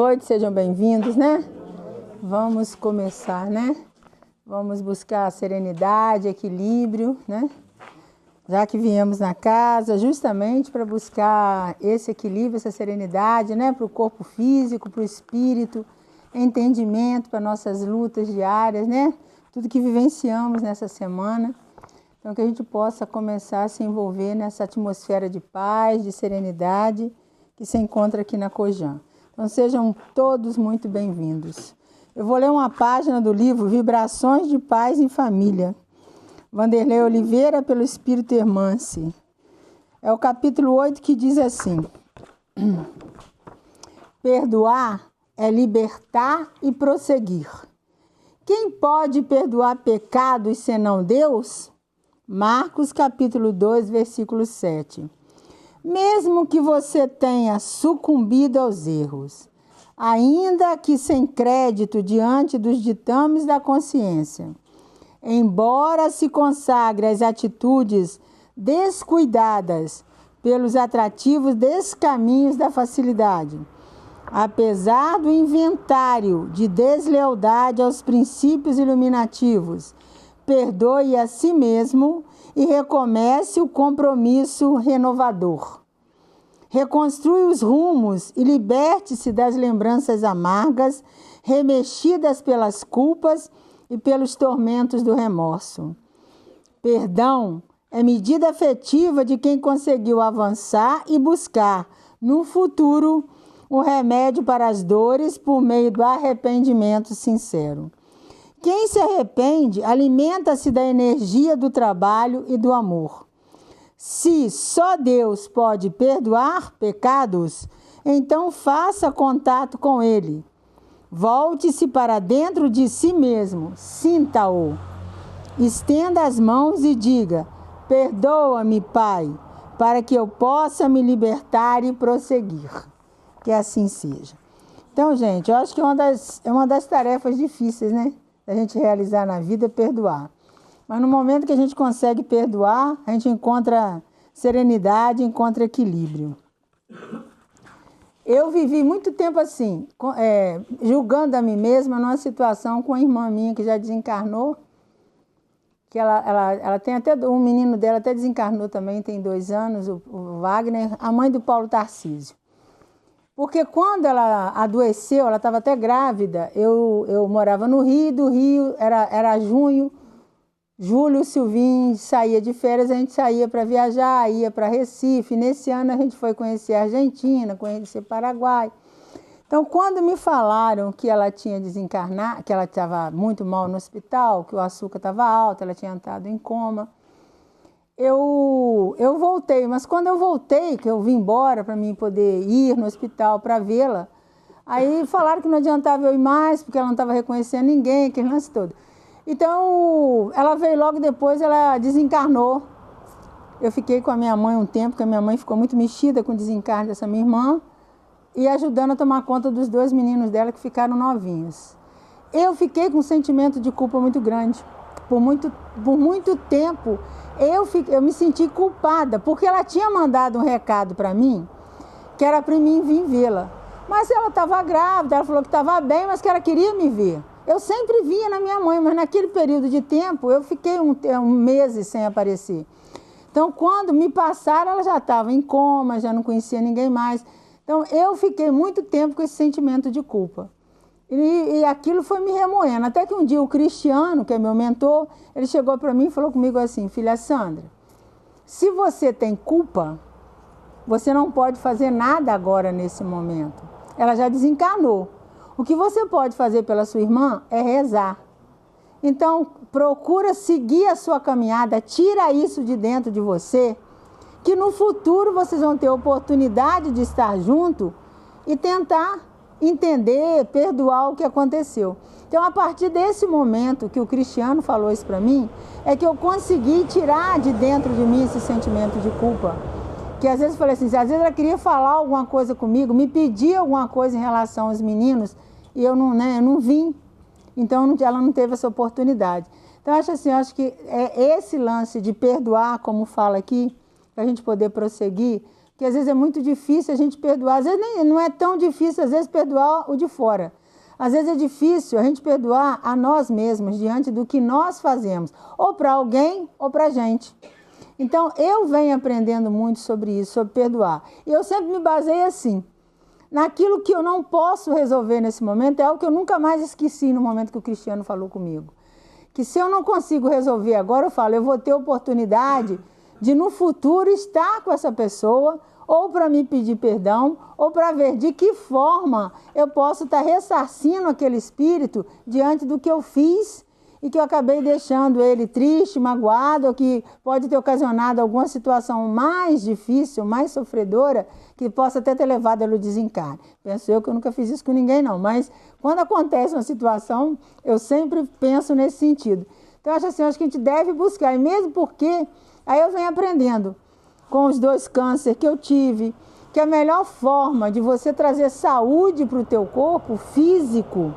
Boa noite, sejam bem-vindos, né? Vamos começar, né? Vamos buscar serenidade, equilíbrio, né? Já que viemos na casa justamente para buscar esse equilíbrio, essa serenidade, né? Para o corpo físico, para o espírito, entendimento para nossas lutas diárias, né? Tudo que vivenciamos nessa semana. Então, que a gente possa começar a se envolver nessa atmosfera de paz, de serenidade que se encontra aqui na Cojan. Então, sejam todos muito bem-vindos. Eu vou ler uma página do livro Vibrações de Paz em Família, Vanderlei Oliveira, pelo Espírito Hermance. É o capítulo 8 que diz assim: perdoar é libertar e prosseguir. Quem pode perdoar pecados senão Deus? Marcos capítulo 2, versículo 7. Mesmo que você tenha sucumbido aos erros, ainda que sem crédito diante dos ditames da consciência, embora se consagre às atitudes descuidadas pelos atrativos descaminhos da facilidade, apesar do inventário de deslealdade aos princípios iluminativos, perdoe a si mesmo e recomece o compromisso renovador. Reconstrui os rumos e liberte-se das lembranças amargas, remexidas pelas culpas e pelos tormentos do remorso. Perdão é medida afetiva de quem conseguiu avançar e buscar, no futuro, um remédio para as dores por meio do arrependimento sincero. Quem se arrepende alimenta-se da energia do trabalho e do amor. Se só Deus pode perdoar pecados, então faça contato com Ele. Volte-se para dentro de si mesmo, sinta-o. Estenda as mãos e diga: perdoa-me, Pai, para que eu possa me libertar e prosseguir. Que assim seja. Então, gente, eu acho que é uma das tarefas difíceis, né? A gente realizar na vida é perdoar. Mas no momento que a gente consegue perdoar, a gente encontra serenidade, encontra equilíbrio. Eu vivi muito tempo assim, julgando a mim mesma numa situação com uma irmã minha que já desencarnou, que ela tem até, um menino dela até desencarnou também, tem 2 anos, o Wagner, a mãe do Paulo Tarcísio. Porque quando ela adoeceu, ela estava até grávida, eu morava no Rio, do Rio era junho, julho, o Silvinho saía de férias, a gente saía para viajar, ia para Recife. Nesse ano a gente foi conhecer a Argentina, conhecer Paraguai. Então, quando me falaram que ela tinha desencarnado, que ela estava muito mal no hospital, que o açúcar estava alto, ela tinha entrado em coma, eu voltei, mas quando eu voltei, que eu vim embora para mim poder ir no hospital para vê-la, aí falaram que não adiantava eu ir mais, porque ela não estava reconhecendo ninguém, aquele lance todo. Então, ela veio logo depois, ela desencarnou. Eu fiquei com a minha mãe um tempo, porque a minha mãe ficou muito mexida com o desencarne dessa minha irmã, e ajudando a tomar conta dos 2 meninos dela que ficaram novinhos. Eu fiquei com um sentimento de culpa muito grande. Por muito tempo, eu me senti culpada, porque ela tinha mandado um recado para mim, que era para mim vir vê-la. Mas ela estava grávida, ela falou que estava bem, mas que ela queria me ver. Eu sempre via na minha mãe, mas naquele período de tempo, eu fiquei meses sem aparecer. Então, quando me passaram, ela já estava em coma, já não conhecia ninguém mais. Então, eu fiquei muito tempo com esse sentimento de culpa. E aquilo foi me remoendo. Até que um dia o Cristiano, que é meu mentor, ele chegou para mim e falou comigo assim: filha Sandra, se você tem culpa, você não pode fazer nada agora nesse momento. Ela já desencarnou. O que você pode fazer pela sua irmã é rezar. Então, procura seguir a sua caminhada, tira isso de dentro de você, que no futuro vocês vão ter oportunidade de estar junto e tentar entender, perdoar o que aconteceu. Então, a partir desse momento que o Cristiano falou isso para mim, é que eu consegui tirar de dentro de mim esse sentimento de culpa. Que às vezes eu falei assim, às vezes ela queria falar alguma coisa comigo, me pedir alguma coisa em relação aos meninos, e eu não vim. Então, ela não teve essa oportunidade. Então, eu acho que é esse lance de perdoar, como fala aqui, para a gente poder prosseguir, que às vezes é muito difícil a gente perdoar. Às vezes não é tão difícil, às vezes, perdoar o de fora. Às vezes é difícil a gente perdoar a nós mesmos diante do que nós fazemos, ou para alguém ou para a gente. Então, eu venho aprendendo muito sobre isso, sobre perdoar. E eu sempre me baseio assim, naquilo que eu não posso resolver nesse momento, é algo que eu nunca mais esqueci no momento que o Cristiano falou comigo. Que se eu não consigo resolver agora, eu falo, eu vou ter oportunidade de no futuro estar com essa pessoa, ou para me pedir perdão, ou para ver de que forma eu posso estar ressarcindo aquele espírito diante do que eu fiz e que eu acabei deixando ele triste, magoado, ou que pode ter ocasionado alguma situação mais difícil, mais sofredora, que possa até ter levado ele ao desencarne. Penso eu que eu nunca fiz isso com ninguém, não, mas quando acontece uma situação, eu sempre penso nesse sentido. Então, acho assim, acho que a gente deve buscar, e mesmo porque, aí eu venho aprendendo com os 2 cânceres que eu tive, que a melhor forma de você trazer saúde para o teu corpo físico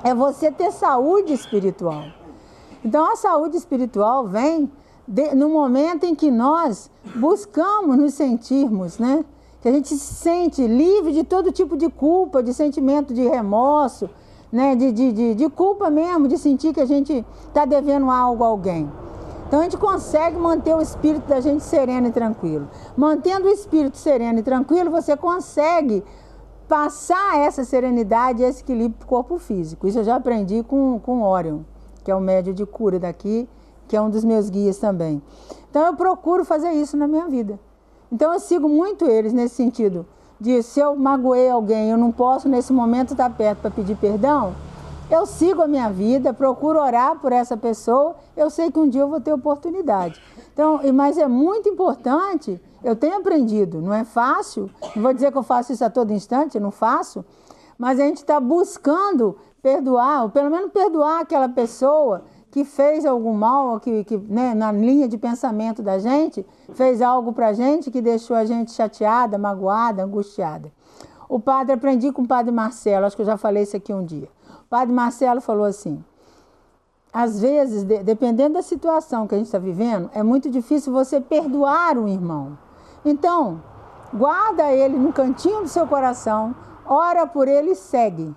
é você ter saúde espiritual. Então, a saúde espiritual vem no momento em que nós buscamos nos sentirmos, né? Que a gente se sente livre de todo tipo de culpa, de sentimento de remorso, né? De culpa mesmo, de sentir que a gente está devendo algo a alguém. Então, a gente consegue manter o espírito da gente sereno e tranquilo. Mantendo o espírito sereno e tranquilo, você consegue passar essa serenidade e esse equilíbrio para o corpo físico. Isso eu já aprendi com Orion, que é o médium de cura daqui, que é um dos meus guias também. Então, eu procuro fazer isso na minha vida. Então, eu sigo muito eles nesse sentido de, se eu magoei alguém, eu não posso nesse momento estar perto para pedir perdão, eu sigo a minha vida, procuro orar por essa pessoa, eu sei que um dia eu vou ter oportunidade. Então, mas é muito importante, eu tenho aprendido, não é fácil, não vou dizer que eu faço isso a todo instante, eu não faço, mas a gente está buscando perdoar, ou pelo menos perdoar aquela pessoa que fez algum mal, que né, na linha de pensamento da gente, fez algo para a gente que deixou a gente chateada, magoada, angustiada. Aprendi com o padre Marcelo, acho que eu já falei isso aqui um dia. O padre Marcelo falou assim, às vezes, dependendo da situação que a gente está vivendo, é muito difícil você perdoar um irmão. Então, guarda ele no cantinho do seu coração, ora por ele e segue.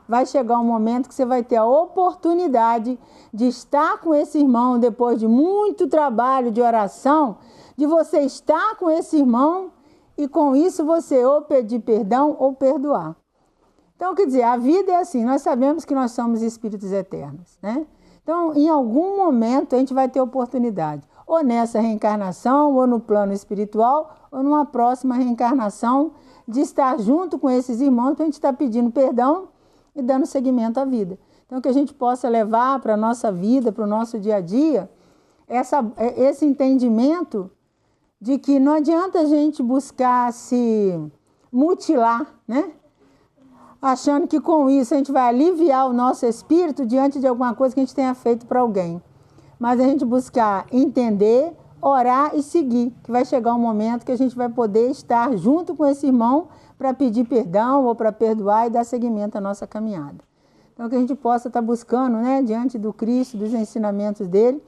Vai chegar um momento que você vai ter a oportunidade de estar com esse irmão depois de muito trabalho de oração, de você estar com esse irmão e com isso você ou pedir perdão ou perdoar. Então, quer dizer, a vida é assim, nós sabemos que nós somos espíritos eternos, né? Então, em algum momento a gente vai ter oportunidade, ou nessa reencarnação, ou no plano espiritual, ou numa próxima reencarnação, de estar junto com esses irmãos para a gente estar pedindo perdão e dando seguimento à vida. Então, que a gente possa levar para a nossa vida, para o nosso dia a dia, esse entendimento de que não adianta a gente buscar se mutilar, né? Achando que com isso a gente vai aliviar o nosso espírito diante de alguma coisa que a gente tenha feito para alguém. Mas a gente buscar entender, orar e seguir, que vai chegar um momento que a gente vai poder estar junto com esse irmão para pedir perdão ou para perdoar e dar seguimento à nossa caminhada. Então, que a gente possa estar buscando, né, diante do Cristo, dos ensinamentos dele,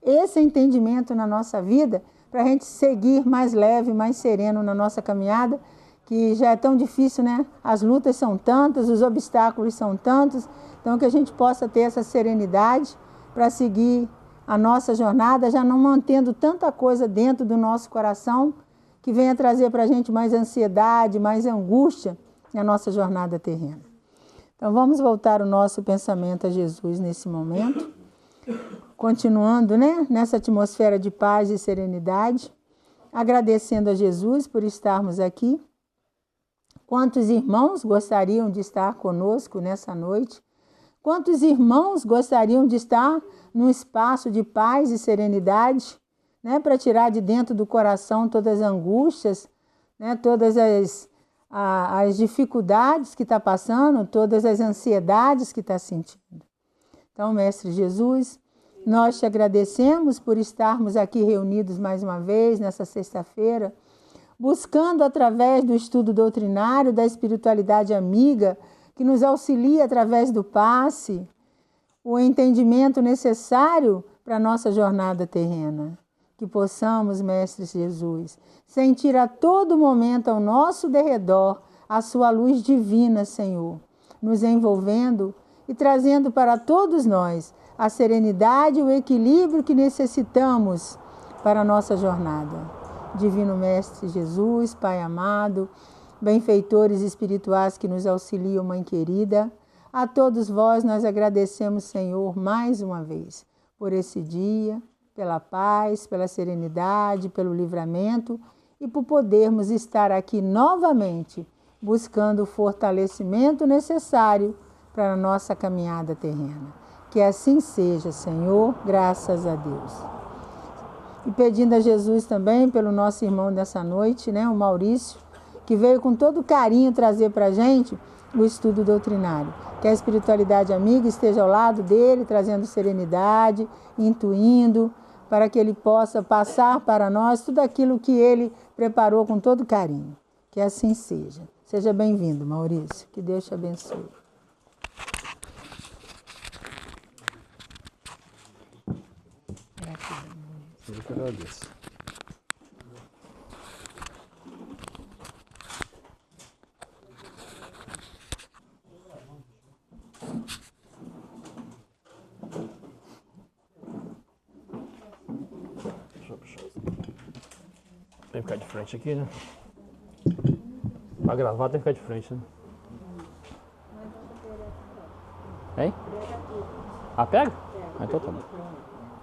esse entendimento na nossa vida, para a gente seguir mais leve, mais sereno na nossa caminhada, que já é tão difícil, né? As lutas são tantas, os obstáculos são tantos, então que a gente possa ter essa serenidade para seguir a nossa jornada, já não mantendo tanta coisa dentro do nosso coração, que venha trazer para a gente mais ansiedade, mais angústia na nossa jornada terrena. Então vamos voltar o nosso pensamento a Jesus nesse momento, continuando, né, nessa atmosfera de paz e serenidade, agradecendo a Jesus por estarmos aqui. Quantos irmãos gostariam de estar conosco nessa noite? Quantos irmãos gostariam de estar num espaço de paz e serenidade, né, para tirar de dentro do coração todas as angústias, né, todas as dificuldades que está passando, todas as ansiedades que está sentindo? Então, Mestre Jesus, nós te agradecemos por estarmos aqui reunidos mais uma vez nessa sexta-feira, buscando através do estudo doutrinário da espiritualidade amiga, que nos auxilia através do passe, o entendimento necessário para a nossa jornada terrena. que possamos, Mestre Jesus, sentir a todo momento ao nosso derredor a sua luz divina, Senhor, nos envolvendo e trazendo para todos nós a serenidade e o equilíbrio que necessitamos para a nossa jornada. Divino Mestre Jesus, Pai amado, benfeitores espirituais que nos auxiliam, Mãe querida, a todos vós nós agradecemos, Senhor, mais uma vez, por esse dia, pela paz, pela serenidade, pelo livramento e por podermos estar aqui novamente, buscando o fortalecimento necessário para a nossa caminhada terrena. Que assim seja, Senhor, graças a Deus. E pedindo a Jesus também pelo nosso irmão dessa noite, né, o Maurício, que veio com todo carinho trazer para a gente o estudo doutrinário. Que a espiritualidade amiga esteja ao lado dele, trazendo serenidade, intuindo, para que ele possa passar para nós tudo aquilo que ele preparou com todo carinho. Que assim seja. Seja bem-vindo, Maurício. Que Deus te abençoe. Eu que agradeço. Tem que ficar de frente aqui, né? Pra gravar tem que ficar de frente, né? Hein? Ah, pega? Ah, então tá bom.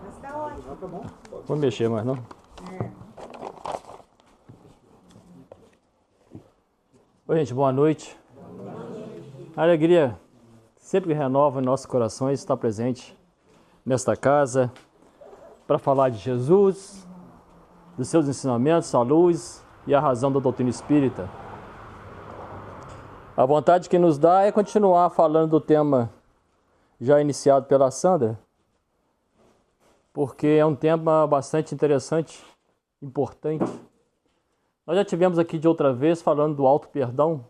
Mas tá ótimo. Vou mexer mais, não? Oi, gente, boa noite. A alegria sempre renova em nossos corações estar presente nesta casa para falar de Jesus, dos seus ensinamentos, a luz e a razão da doutrina espírita. A vontade que nos dá é continuar falando do tema já iniciado pela Sandra, porque é um tema bastante interessante, importante. Nós já tivemos aqui de outra vez falando do auto-perdão,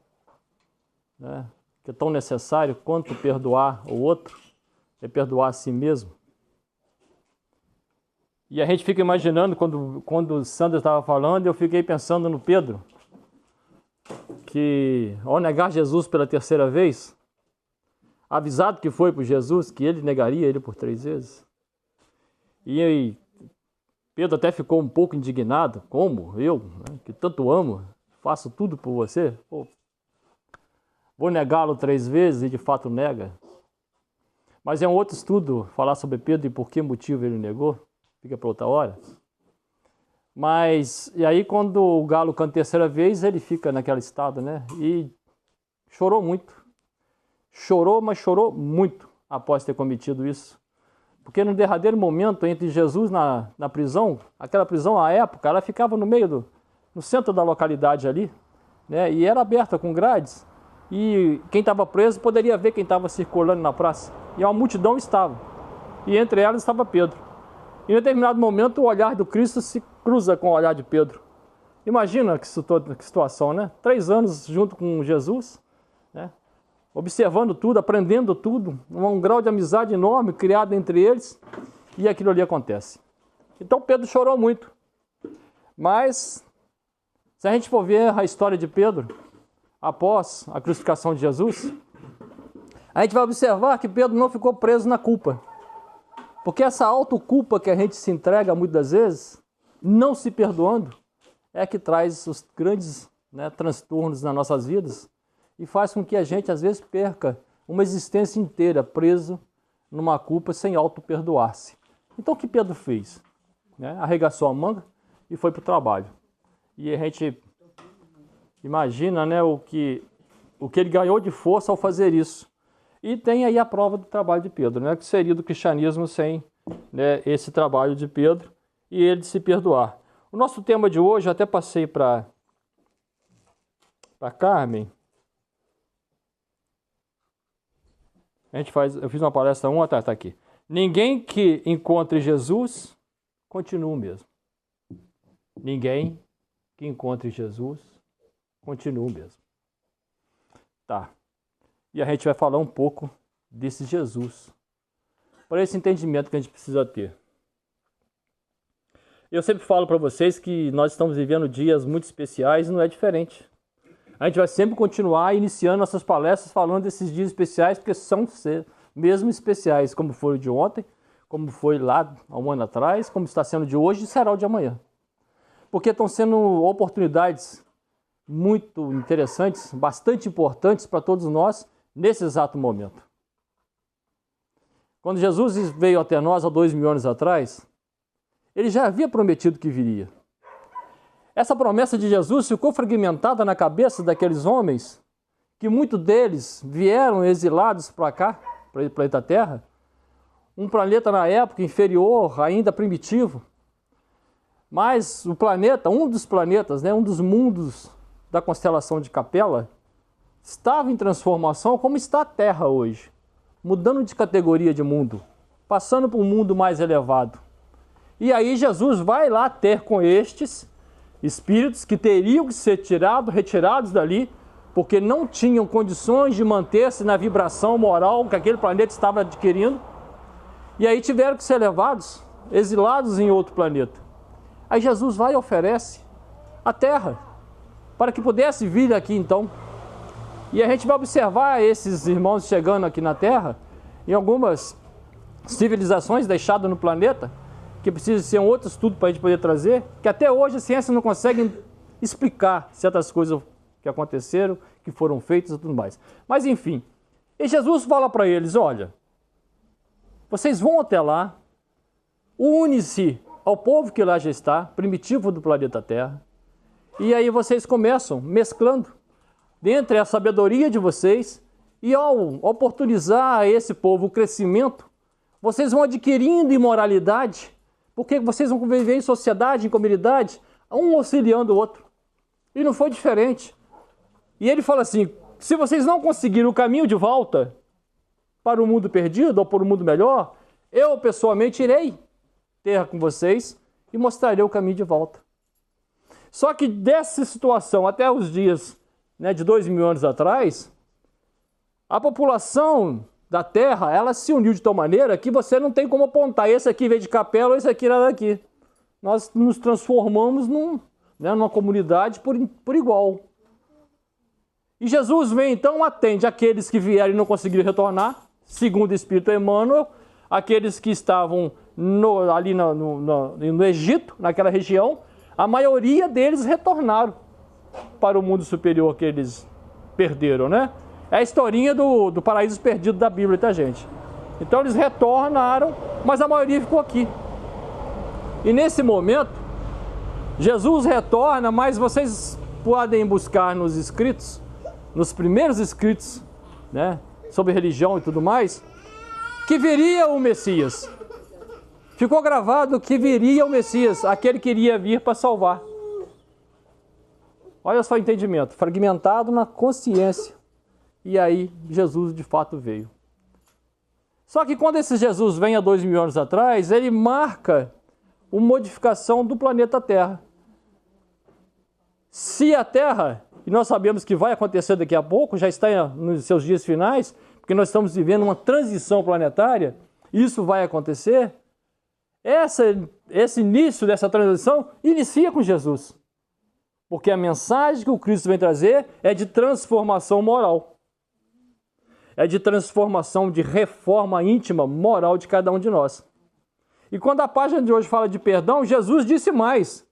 né? Que é tão necessário quanto perdoar o outro, é perdoar a si mesmo. E a gente fica imaginando, quando Sandra estava falando, eu fiquei pensando no Pedro, que ao negar Jesus pela terceira vez, avisado que foi por Jesus, que ele negaria ele por 3 vezes. E aí, Pedro até ficou um pouco indignado, como eu, né, que tanto amo, faço tudo por você, pô, vou negá-lo 3 vezes e de fato nega. Mas é um outro estudo falar sobre Pedro e por que motivo ele negou, fica para outra hora. Mas, e aí quando o galo canta a terceira vez, ele fica naquele estado, né? E chorou muito. Chorou, mas chorou muito após ter cometido isso. Porque no derradeiro momento entre Jesus na prisão, aquela prisão à época, ela ficava no meio no centro da localidade ali, né? E era aberta com grades. E quem estava preso poderia ver quem estava circulando na praça. E uma multidão estava. E entre elas estava Pedro. E em determinado momento o olhar do Cristo se cruza com o olhar de Pedro. Imagina que situação, né? 3 anos junto com Jesus, né? Observando tudo, aprendendo tudo, um grau de amizade enorme criado entre eles, e aquilo ali acontece. Então Pedro chorou muito. Mas, se a gente for ver a história de Pedro, após a crucificação de Jesus, a gente vai observar que Pedro não ficou preso na culpa. Porque essa autoculpa que a gente se entrega muitas vezes, não se perdoando, é que traz os grandes, né, transtornos nas nossas vidas e faz com que a gente, às vezes, perca uma existência inteira preso numa culpa sem auto-perdoar-se. Então, o que Pedro fez? Né? Arregaçou a manga e foi para o trabalho. E a gente imagina, né, o que ele ganhou de força ao fazer isso. E tem aí a prova do trabalho de Pedro, né, que seria do cristianismo sem, né, esse trabalho de Pedro e ele de se perdoar. O nosso tema de hoje, eu até passei para Carmen. Eu fiz uma palestra tá aqui. Ninguém que encontre Jesus continua o mesmo. Ninguém que encontre Jesus continua o mesmo. Tá. E a gente vai falar um pouco desse Jesus, para esse entendimento que a gente precisa ter. Eu sempre falo para vocês que nós estamos vivendo dias muito especiais e não é diferente. A gente vai sempre continuar iniciando nossas palestras falando desses dias especiais, porque são mesmo especiais, como foi o de ontem, como foi lá há um ano atrás, como está sendo de hoje e será o de amanhã. Porque estão sendo oportunidades muito interessantes, bastante importantes para todos nós nesse exato momento. Quando Jesus veio até nós há 2000 anos atrás, ele já havia prometido que viria. Essa promessa de Jesus ficou fragmentada na cabeça daqueles homens, que muitos deles vieram exilados para cá, para o planeta Terra, um planeta na época inferior, ainda primitivo. Mas o planeta, um dos planetas, um dos mundos da constelação de Capela, estava em transformação como está a Terra hoje, mudando de categoria de mundo, passando para um mundo mais elevado. E aí Jesus vai lá ter com estes espíritos que teriam que ser retirados dali, porque não tinham condições de manter-se na vibração moral que aquele planeta estava adquirindo. E aí tiveram que ser levados, exilados em outro planeta. Aí Jesus vai e oferece a Terra, para que pudesse vir aqui então. E a gente vai observar esses irmãos chegando aqui na Terra, em algumas civilizações deixadas no planeta, que precisa ser um outro estudo para a gente poder trazer, que até hoje a ciência não consegue explicar certas coisas que aconteceram, que foram feitas e tudo mais. Mas enfim, e Jesus fala para eles, olha, vocês vão até lá, une-se ao povo que lá já está, primitivo do planeta Terra, e aí vocês começam mesclando dentre a sabedoria de vocês, e ao oportunizar a esse povo o crescimento, vocês vão adquirindo imoralidade, porque vocês vão viver em sociedade, em comunidade, um auxiliando o outro. E não foi diferente. E ele fala assim, se vocês não conseguirem o caminho de volta para o mundo perdido ou para o mundo melhor, eu pessoalmente irei ter com vocês e mostrarei o caminho de volta. Só que dessa situação até os dias de 2000 anos atrás, a população da Terra, ela se uniu de tal maneira que você não tem como apontar, esse aqui veio de Capela, esse aqui era daqui. Nós nos transformamos numa comunidade por igual. E Jesus vem então, atende aqueles que vieram e não conseguiram retornar, segundo o Espírito Emmanuel, aqueles que estavam ali no Egito, naquela região, a maioria deles retornaram para o mundo superior que eles perderam, né? É a historinha do paraíso perdido da Bíblia, tá, gente? Então eles retornaram, mas a maioria ficou aqui. E nesse momento, Jesus retorna, mas vocês podem buscar nos escritos, nos primeiros escritos, sobre religião e tudo mais, que viria o Messias. Ficou gravado que viria o Messias, aquele que iria vir para salvar. Olha só o entendimento, fragmentado na consciência. E aí Jesus de fato veio. Só que quando esse Jesus vem há 2000 anos atrás, ele marca uma modificação do planeta Terra. Se a Terra, e nós sabemos que vai acontecer daqui a pouco, já está nos seus dias finais, porque nós estamos vivendo uma transição planetária, isso vai acontecer, esse início dessa transição inicia com Jesus. Porque a mensagem que o Cristo vem trazer é de transformação moral. É de transformação, de reforma íntima, moral de cada um de nós. E quando a página de hoje fala de perdão, Jesus disse mais.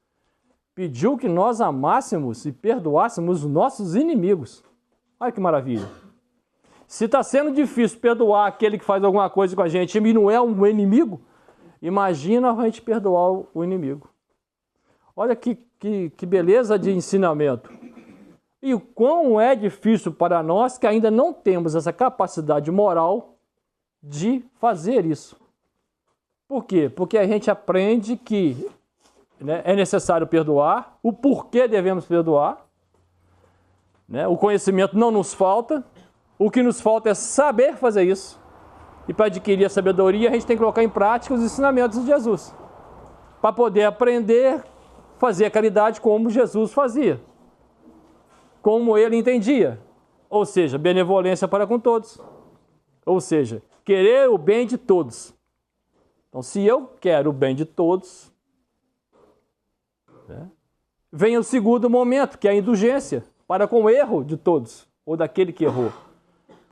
Pediu que nós amássemos e perdoássemos os nossos inimigos. Olha que maravilha. Se está sendo difícil perdoar aquele que faz alguma coisa com a gente e não é um inimigo, imagina a gente perdoar o inimigo. Olha que beleza de ensinamento. E o quão é difícil para nós que ainda não temos essa capacidade moral de fazer isso. Por quê? Porque a gente aprende que é necessário perdoar, o porquê devemos perdoar, o conhecimento não nos falta, o que nos falta é saber fazer isso. E para adquirir a sabedoria, a gente tem que colocar em prática os ensinamentos de Jesus, para poder aprender a fazer a caridade como Jesus fazia, como ele entendia, ou seja, benevolência para com todos, ou seja, querer o bem de todos. Então, se eu quero o bem de todos, né? Vem o segundo momento, que é a indulgência, para com o erro de todos, ou daquele que errou.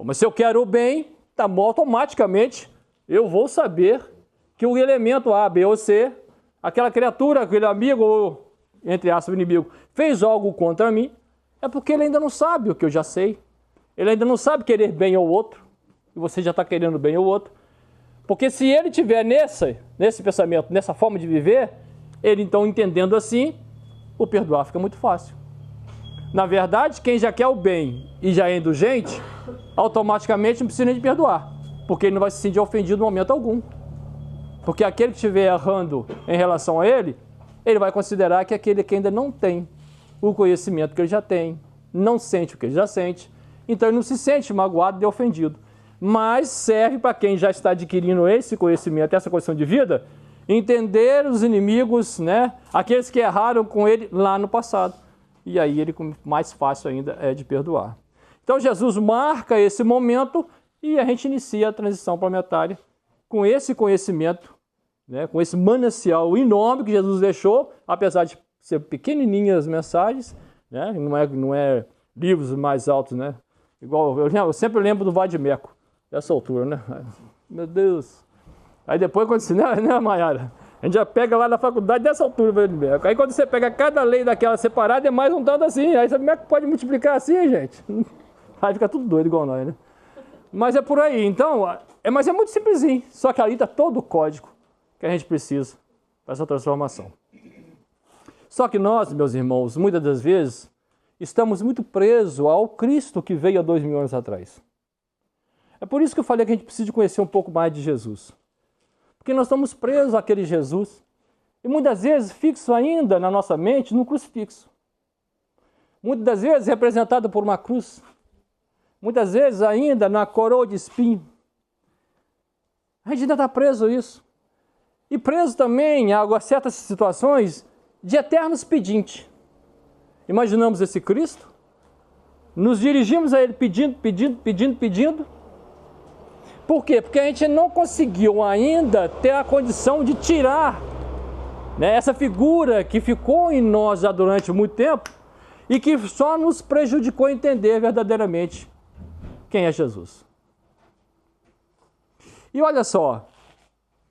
Mas se eu quero o bem, tá bom, automaticamente eu vou saber que o elemento A, B ou C, aquela criatura, aquele amigo, ou, entre aspas, inimigo, fez algo contra mim, é porque ele ainda não sabe o que eu já sei. Ele ainda não sabe querer bem ao outro, e você já está querendo bem ao outro. Porque se ele tiver nesse pensamento, nessa forma de viver, ele então entendendo assim, o perdoar fica muito fácil. Na verdade, quem já quer o bem e já é indulgente, automaticamente não precisa nem de perdoar, porque ele não vai se sentir ofendido em momento algum. Porque aquele que estiver errando em relação a ele, ele vai considerar que aquele que ainda não tem o conhecimento que ele já tem, não sente o que ele já sente, então ele não se sente magoado e ofendido. Mas serve para quem já está adquirindo esse conhecimento, essa condição de vida, entender os inimigos, né? Aqueles que erraram com ele lá no passado. E aí ele, mais fácil ainda, é de perdoar. Então Jesus marca esse momento e a gente inicia a transição planetária com esse conhecimento, né? Com esse manancial enorme que Jesus deixou, apesar de ser pequenininhas as mensagens, né? Não é livros mais altos, né? Igual eu sempre lembro do Vadimeco, dessa altura, né? Meu Deus! Aí depois, quando você, né, Maiara? A gente já pega lá na faculdade dessa altura, Vadimeco. Aí quando você pega cada lei daquela separada, é mais um tanto assim. Aí você como é que pode multiplicar assim, gente? Aí fica tudo doido igual nós, né? Mas é por aí. Então, mas é muito simplesinho. Só que ali está todo o código que a gente precisa para essa transformação. Só que nós, meus irmãos, muitas das vezes, estamos muito presos ao Cristo que veio há 2000 anos atrás. É por isso que eu falei que a gente precisa de conhecer um pouco mais de Jesus. Porque nós estamos presos àquele Jesus. E muitas vezes fixo ainda na nossa mente no crucifixo. Muitas das vezes representado por uma cruz. Muitas vezes ainda na coroa de espinho. A gente ainda está preso a isso. E preso também a certas situações de eternos pedintes. Imaginamos esse Cristo, nos dirigimos a Ele pedindo. Por quê? Porque a gente não conseguiu ainda ter a condição de tirar, né, essa figura que ficou em nós já durante muito tempo e que só nos prejudicou entender verdadeiramente quem é Jesus. E olha só,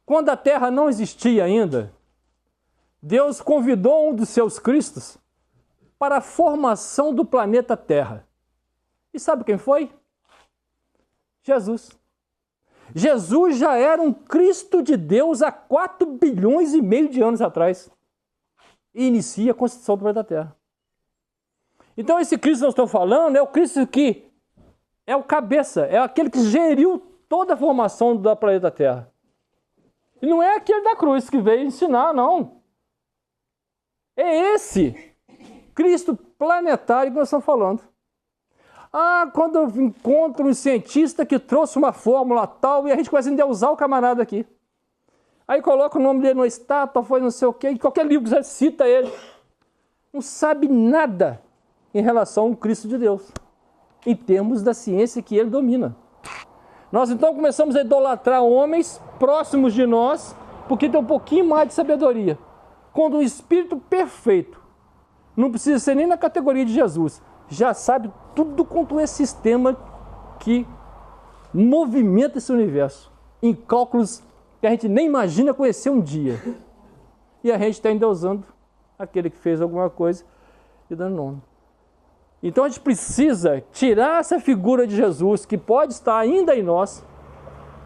quando a Terra não existia ainda, Deus convidou um dos seus Cristos para a formação do planeta Terra. E sabe quem foi? Jesus. Jesus já era um Cristo de Deus há 4,5 bilhões de anos atrás. E inicia a construção do planeta Terra. Então esse Cristo que nós estamos falando é o Cristo que é o cabeça, é aquele que geriu toda a formação do planeta Terra. E não é aquele da cruz que veio ensinar, não. É esse Cristo planetário que nós estamos falando. Quando eu encontro um cientista que trouxe uma fórmula tal e a gente começa a endeusar o camarada aqui. Aí coloca o nome dele numa estátua, foi não sei o quê, e qualquer livro que você cita ele. Não sabe nada em relação ao Cristo de Deus, em termos da ciência que ele domina. Nós então começamos a idolatrar homens próximos de nós, porque tem um pouquinho mais de sabedoria. Quando o Espírito perfeito, não precisa ser nem na categoria de Jesus, já sabe tudo quanto é sistema que movimenta esse universo, em cálculos que a gente nem imagina conhecer um dia. E a gente está endeusando aquele que fez alguma coisa e dando nome. Então a gente precisa tirar essa figura de Jesus, que pode estar ainda em nós,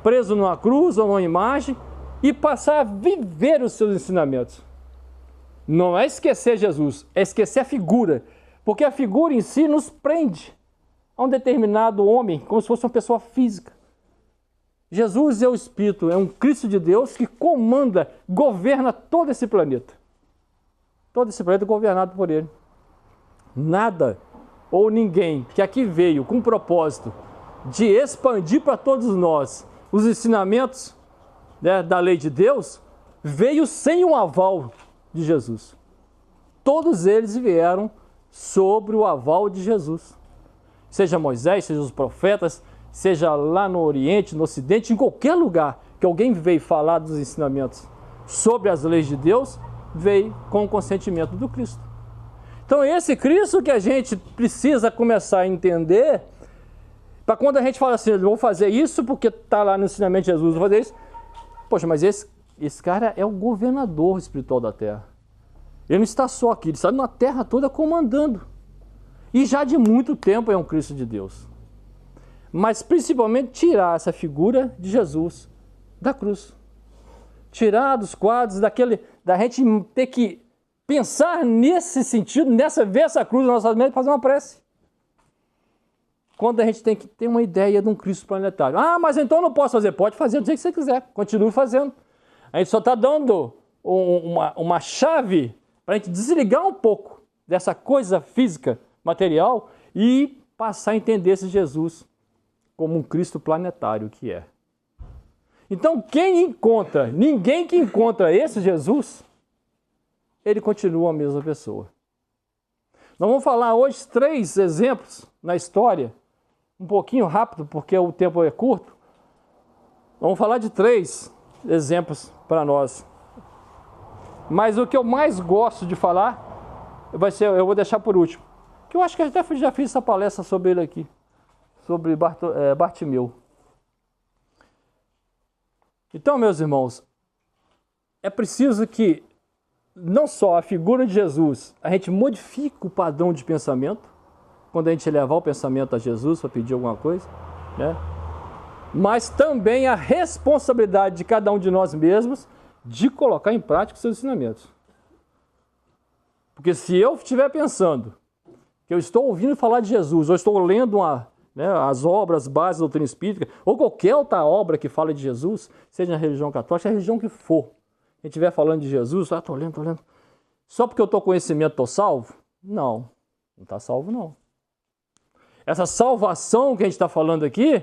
preso numa cruz ou numa imagem, e passar a viver os seus ensinamentos. Não é esquecer Jesus, é esquecer a figura. Porque a figura em si nos prende a um determinado homem, como se fosse uma pessoa física. Jesus é o Espírito, é um Cristo de Deus que comanda, governa todo esse planeta. Todo esse planeta é governado por Ele. Nada ou ninguém que aqui veio com o propósito de expandir para todos nós os ensinamentos, né, da lei de Deus, veio sem um aval de Jesus. Todos eles vieram sobre o aval de Jesus. Seja Moisés, seja os profetas, seja lá no Oriente, no Ocidente, em qualquer lugar que alguém veio falar dos ensinamentos sobre as leis de Deus, veio com o consentimento do Cristo. Então esse Cristo que a gente precisa começar a entender, para quando a gente fala assim, eu vou fazer isso porque está lá no ensinamento de Jesus, vou fazer isso. Poxa, mas esse cara é o governador espiritual da terra. Ele não está só aqui, ele está na terra toda comandando. E já de muito tempo é um Cristo de Deus. Mas principalmente tirar essa figura de Jesus da cruz. Tirar dos quadros da gente ter que pensar nesse sentido, ver essa cruz na nossa mente e fazer uma prece. Quando a gente tem que ter uma ideia de um Cristo planetário. Ah, mas então eu não posso fazer. Pode fazer do jeito que você quiser. Continue fazendo. A gente só está dando uma chave para a gente desligar um pouco dessa coisa física, material, e passar a entender esse Jesus como um Cristo planetário que é. Então, ninguém que encontra esse Jesus, ele continua a mesma pessoa. Nós vamos falar hoje 3 exemplos na história, um pouquinho rápido, porque o tempo é curto. Vamos falar de 3 exemplos para nós. Mas o que eu mais gosto de falar, eu vou deixar por último. Que eu acho que eu até já fiz essa palestra sobre ele aqui, sobre Bartimeu. Então, meus irmãos, é preciso que não só a figura de Jesus, a gente modifique o padrão de pensamento, quando a gente levar o pensamento a Jesus para pedir alguma coisa, né? Mas também a responsabilidade de cada um de nós mesmos de colocar em prática os seus ensinamentos. Porque se eu estiver pensando que eu estou ouvindo falar de Jesus, ou estou lendo as obras bases da doutrina espírita, ou qualquer outra obra que fale de Jesus, seja na religião católica, a religião que for, a gente estiver falando de Jesus, estou lendo. Só porque eu estou com conhecimento, estou salvo? Não está salvo não. Essa salvação que a gente está falando aqui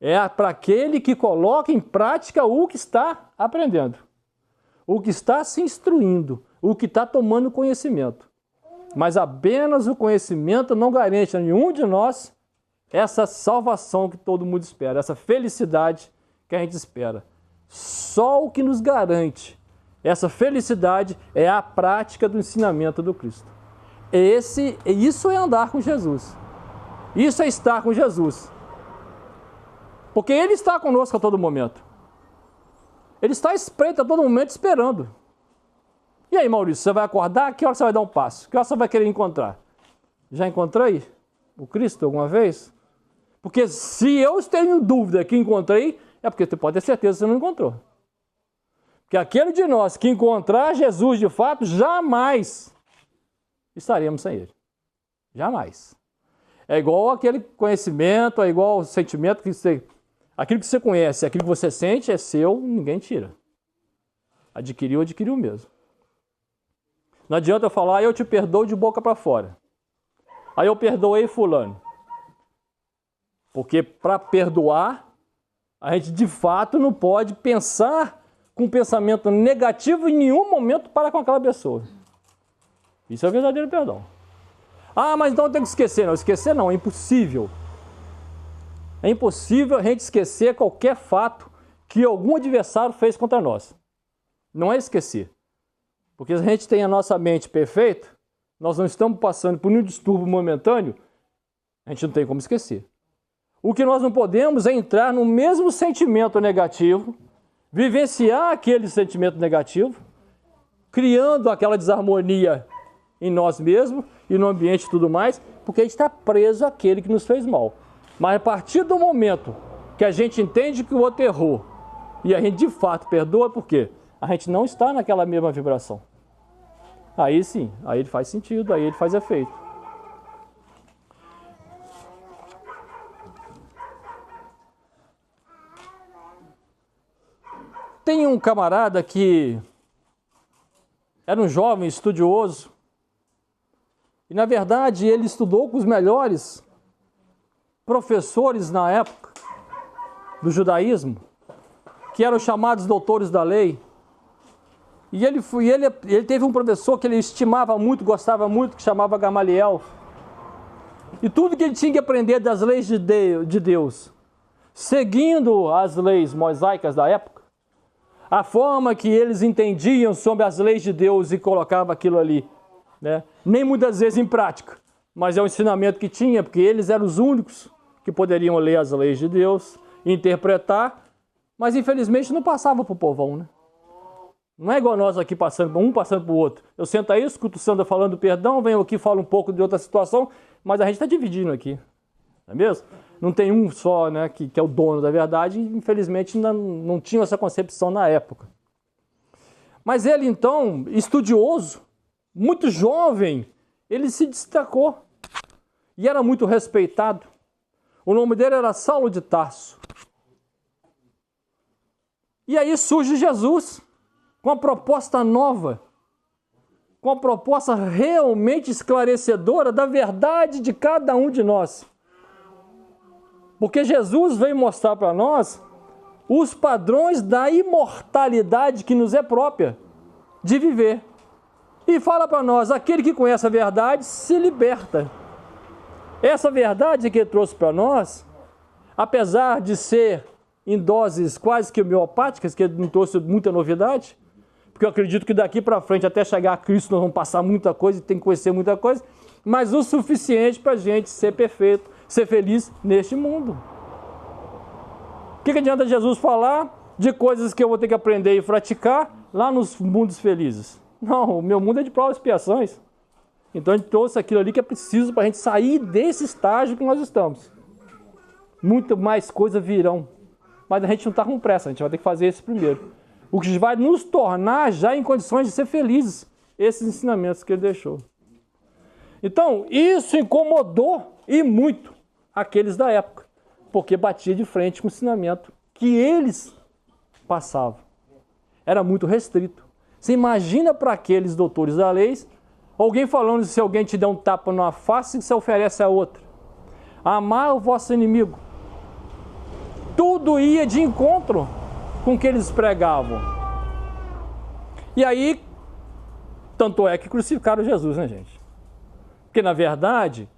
é para aquele que coloca em prática o que está aprendendo, o que está se instruindo, o que está tomando conhecimento. Mas apenas o conhecimento não garante a nenhum de nós essa salvação que todo mundo espera, essa felicidade que a gente espera. Só o que nos garante essa felicidade é a prática do ensinamento do Cristo. Isso é andar com Jesus. Isso é estar com Jesus. Porque Ele está conosco a todo momento. Ele está espreito a todo momento esperando. E aí, Maurício, você vai acordar? Que hora você vai dar um passo? Que hora você vai querer encontrar? Já encontrei o Cristo alguma vez? Porque se eu tenho dúvida que encontrei, é porque você pode ter certeza que você não encontrou. Porque aquele de nós que encontrar Jesus de fato, jamais estaremos sem Ele. Jamais. É igual aquele conhecimento, é igual o sentimento que você... Aquilo que você conhece, aquilo que você sente é seu, ninguém tira. Adquiriu mesmo. Não adianta eu falar, eu te perdoo de boca para fora. Aí eu perdoei fulano. Porque para perdoar, a gente de fato não pode pensar com pensamento negativo em nenhum momento para com aquela pessoa. Isso é o verdadeiro perdão. Ah, mas então eu tenho que esquecer. Não, esquecer não, é impossível. É impossível a gente esquecer qualquer fato que algum adversário fez contra nós. Não é esquecer. Porque se a gente tem a nossa mente perfeita, nós não estamos passando por nenhum distúrbio momentâneo, a gente não tem como esquecer. O que nós não podemos é entrar no mesmo sentimento negativo, vivenciar aquele sentimento negativo, criando aquela desarmonia em nós mesmos e no ambiente e tudo mais, porque a gente está preso àquele que nos fez mal. Mas a partir do momento que a gente entende que o outro errou e a gente de fato perdoa, por quê? A gente não está naquela mesma vibração. Aí sim, aí ele faz sentido, aí ele faz efeito. Tem um camarada que era um jovem estudioso e, na verdade, ele estudou com os melhores professores na época do judaísmo, que eram chamados doutores da lei. E ele teve um professor que ele estimava muito, gostava muito, que chamava Gamaliel. E tudo que ele tinha que aprender das leis de Deus, seguindo as leis mosaicas da época, a forma que eles entendiam sobre as leis de Deus e colocavam aquilo ali, né? Nem muitas vezes em prática, mas é um ensinamento que tinha, porque eles eram os únicos que poderiam ler as leis de Deus, interpretar, mas infelizmente não passava para o povão, né? Não é igual nós aqui passando, um passando para o outro. Eu sento aí, escuto o Sandra falando perdão, venho aqui, falo um pouco de outra situação, mas a gente está dividindo aqui, não é mesmo? Não tem um só, né, que é o dono da verdade, e infelizmente não tinha essa concepção na época. Mas ele então, estudioso, muito jovem, ele se destacou e era muito respeitado. O nome dele era Saulo de Tarso. E aí surge Jesus com uma proposta nova, com uma proposta realmente esclarecedora da verdade de cada um de nós. Porque Jesus veio mostrar para nós os padrões da imortalidade que nos é própria de viver. E fala para nós, aquele que conhece a verdade se liberta. Essa verdade que ele trouxe para nós, apesar de ser em doses quase que homeopáticas, que ele não trouxe muita novidade, porque eu acredito que daqui para frente, até chegar a Cristo, nós vamos passar muita coisa e tem que conhecer muita coisa, mas o suficiente para a gente ser perfeito, ser feliz neste mundo. O que adianta Jesus falar de coisas que eu vou ter que aprender e praticar lá nos mundos felizes? Não, o meu mundo é de provas e expiações. Então ele trouxe aquilo ali que é preciso para a gente sair desse estágio que nós estamos. Muito mais coisas virão. Mas a gente não está com pressa, a gente vai ter que fazer esse primeiro. O que vai nos tornar já em condições de ser felizes. Esses ensinamentos que ele deixou. Então, isso incomodou e muito aqueles da época. Porque batia de frente com o ensinamento que eles passavam. Era muito restrito. Você imagina para aqueles doutores da lei, alguém falando se alguém te der um tapa numa face, você oferece a outra. Amar o vosso inimigo. Tudo ia de encontro com o que eles pregavam. E aí, tanto é que crucificaram Jesus, né, gente? Porque, na verdade,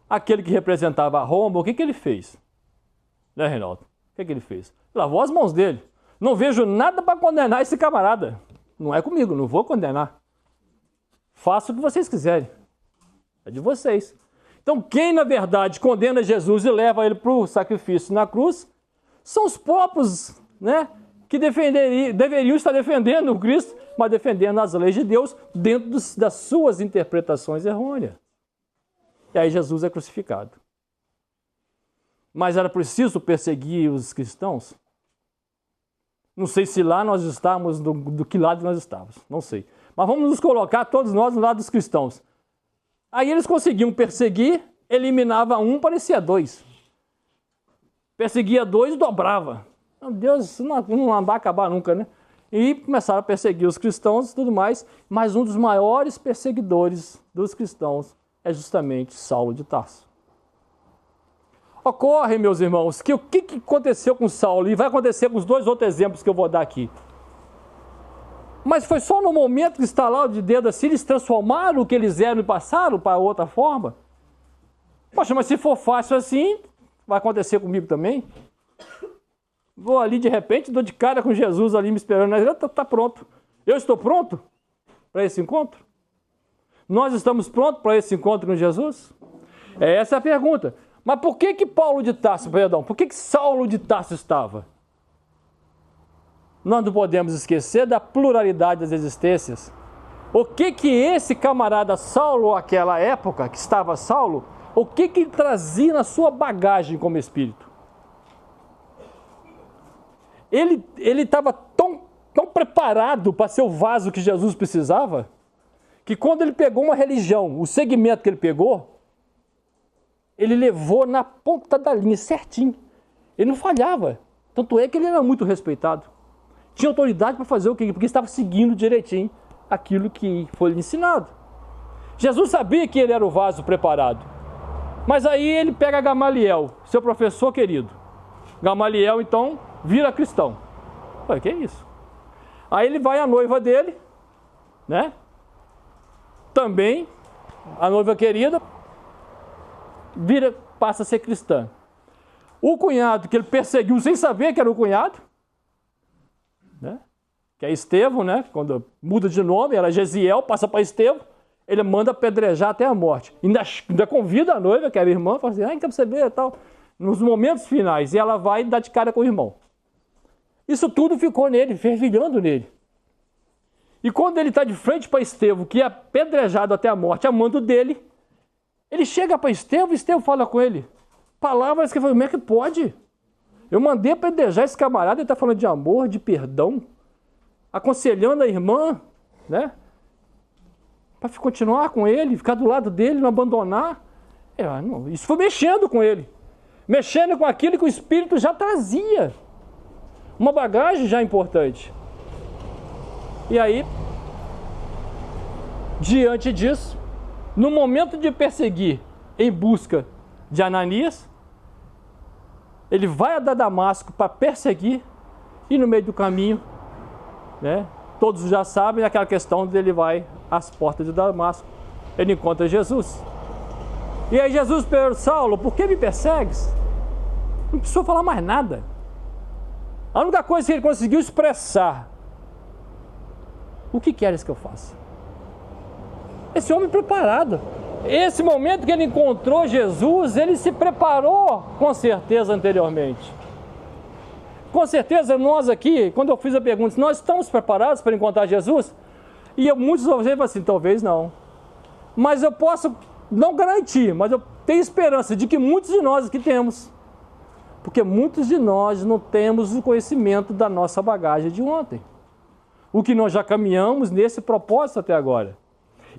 aquele que representava a Roma, o que ele fez? Né, Reinaldo? O que ele fez? Lavou as mãos dele. Não vejo nada para condenar esse camarada. Não é comigo, não vou condenar. Faça o que vocês quiserem. É de vocês. Então, quem, na verdade, condena Jesus e leva ele para o sacrifício na cruz, são os próprios, né, que deveriam estar defendendo o Cristo, mas defendendo as leis de Deus dentro das suas interpretações errôneas. E aí Jesus é crucificado. Mas era preciso perseguir os cristãos? Não sei se lá nós estávamos, do que lado nós estávamos, não sei. Mas vamos nos colocar todos nós no lado dos cristãos. Aí eles conseguiam perseguir, eliminava um, parecia dois. Perseguia dois e dobrava. Meu Deus, isso não vai acabar nunca, né? E começaram a perseguir os cristãos e tudo mais. Mas um dos maiores perseguidores dos cristãos é justamente Saulo de Tarso. Ocorre, meus irmãos, que o que aconteceu com Saulo, e vai acontecer com os dois outros exemplos que eu vou dar aqui. Mas foi só no momento que estalar de dedo assim, eles transformaram o que eles eram e passaram para outra forma? Poxa, mas se for fácil assim, vai acontecer comigo também? Vou ali de repente, dou de cara com Jesus ali me esperando, está pronto. Eu estou pronto para esse encontro? Nós estamos prontos para esse encontro com Jesus? Essa é a pergunta. Mas por que Paulo de Tarso, perdão, por que Saulo de Tarso estava? Nós não podemos esquecer da pluralidade das existências. O que esse camarada Saulo, aquela época que estava Saulo, o que ele trazia na sua bagagem como espírito? Ele estava tão preparado para ser o vaso que Jesus precisava, que quando ele pegou uma religião, o segmento que ele pegou, ele levou na ponta da linha, certinho. Ele não falhava. Tanto é que ele era muito respeitado. Tinha autoridade para fazer o quê? Porque estava seguindo direitinho aquilo que foi lhe ensinado. Jesus sabia que ele era o vaso preparado. Mas aí ele pega Gamaliel, seu professor querido. Gamaliel, então, vira cristão. Ué, que é isso? Aí ele vai à noiva dele, né? Também, a noiva querida, passa a ser cristã. O cunhado que ele perseguiu sem saber que era o cunhado, né? que é Estevão, né? Quando muda de nome, era Gesiel, passa para Estevão, ele manda apedrejar até a morte. Ainda convida a noiva, que era a irmã, fala assim, então você vê e tal, nos momentos finais, e ela vai dar de cara com o irmão. Isso tudo ficou nele, fervilhando nele. E quando ele está de frente para Estevão, que é apedrejado até a morte, amando dele, ele chega para Estevão e Estevão fala com ele. Palavras que ele falou, como é que pode? Eu mandei apedrejar esse camarada, ele está falando de amor, de perdão, aconselhando a irmã, né? Para continuar com ele, ficar do lado dele, não abandonar. Isso foi mexendo com ele. Mexendo com aquilo que o Espírito já trazia. Uma bagagem já importante. E aí, diante disso, no momento de perseguir em busca de Ananias, ele vai a Damasco para perseguir e no meio do caminho, né, todos já sabem aquela questão dele vai às portas de Damasco, ele encontra Jesus. E aí Jesus pergunta, Saulo, por que me persegues? Não precisou falar mais nada. A única coisa que ele conseguiu expressar, o que queres que eu faça? Esse homem preparado. Esse momento que ele encontrou Jesus, ele se preparou com certeza anteriormente. Com certeza nós aqui, quando eu fiz a pergunta, nós estamos preparados para encontrar Jesus? E muitos de vocês falam assim, talvez não. Mas eu posso não garantir, mas eu tenho esperança de que muitos de nós aqui temos. Porque muitos de nós não temos o conhecimento da nossa bagagem de ontem. O que nós já caminhamos nesse propósito até agora.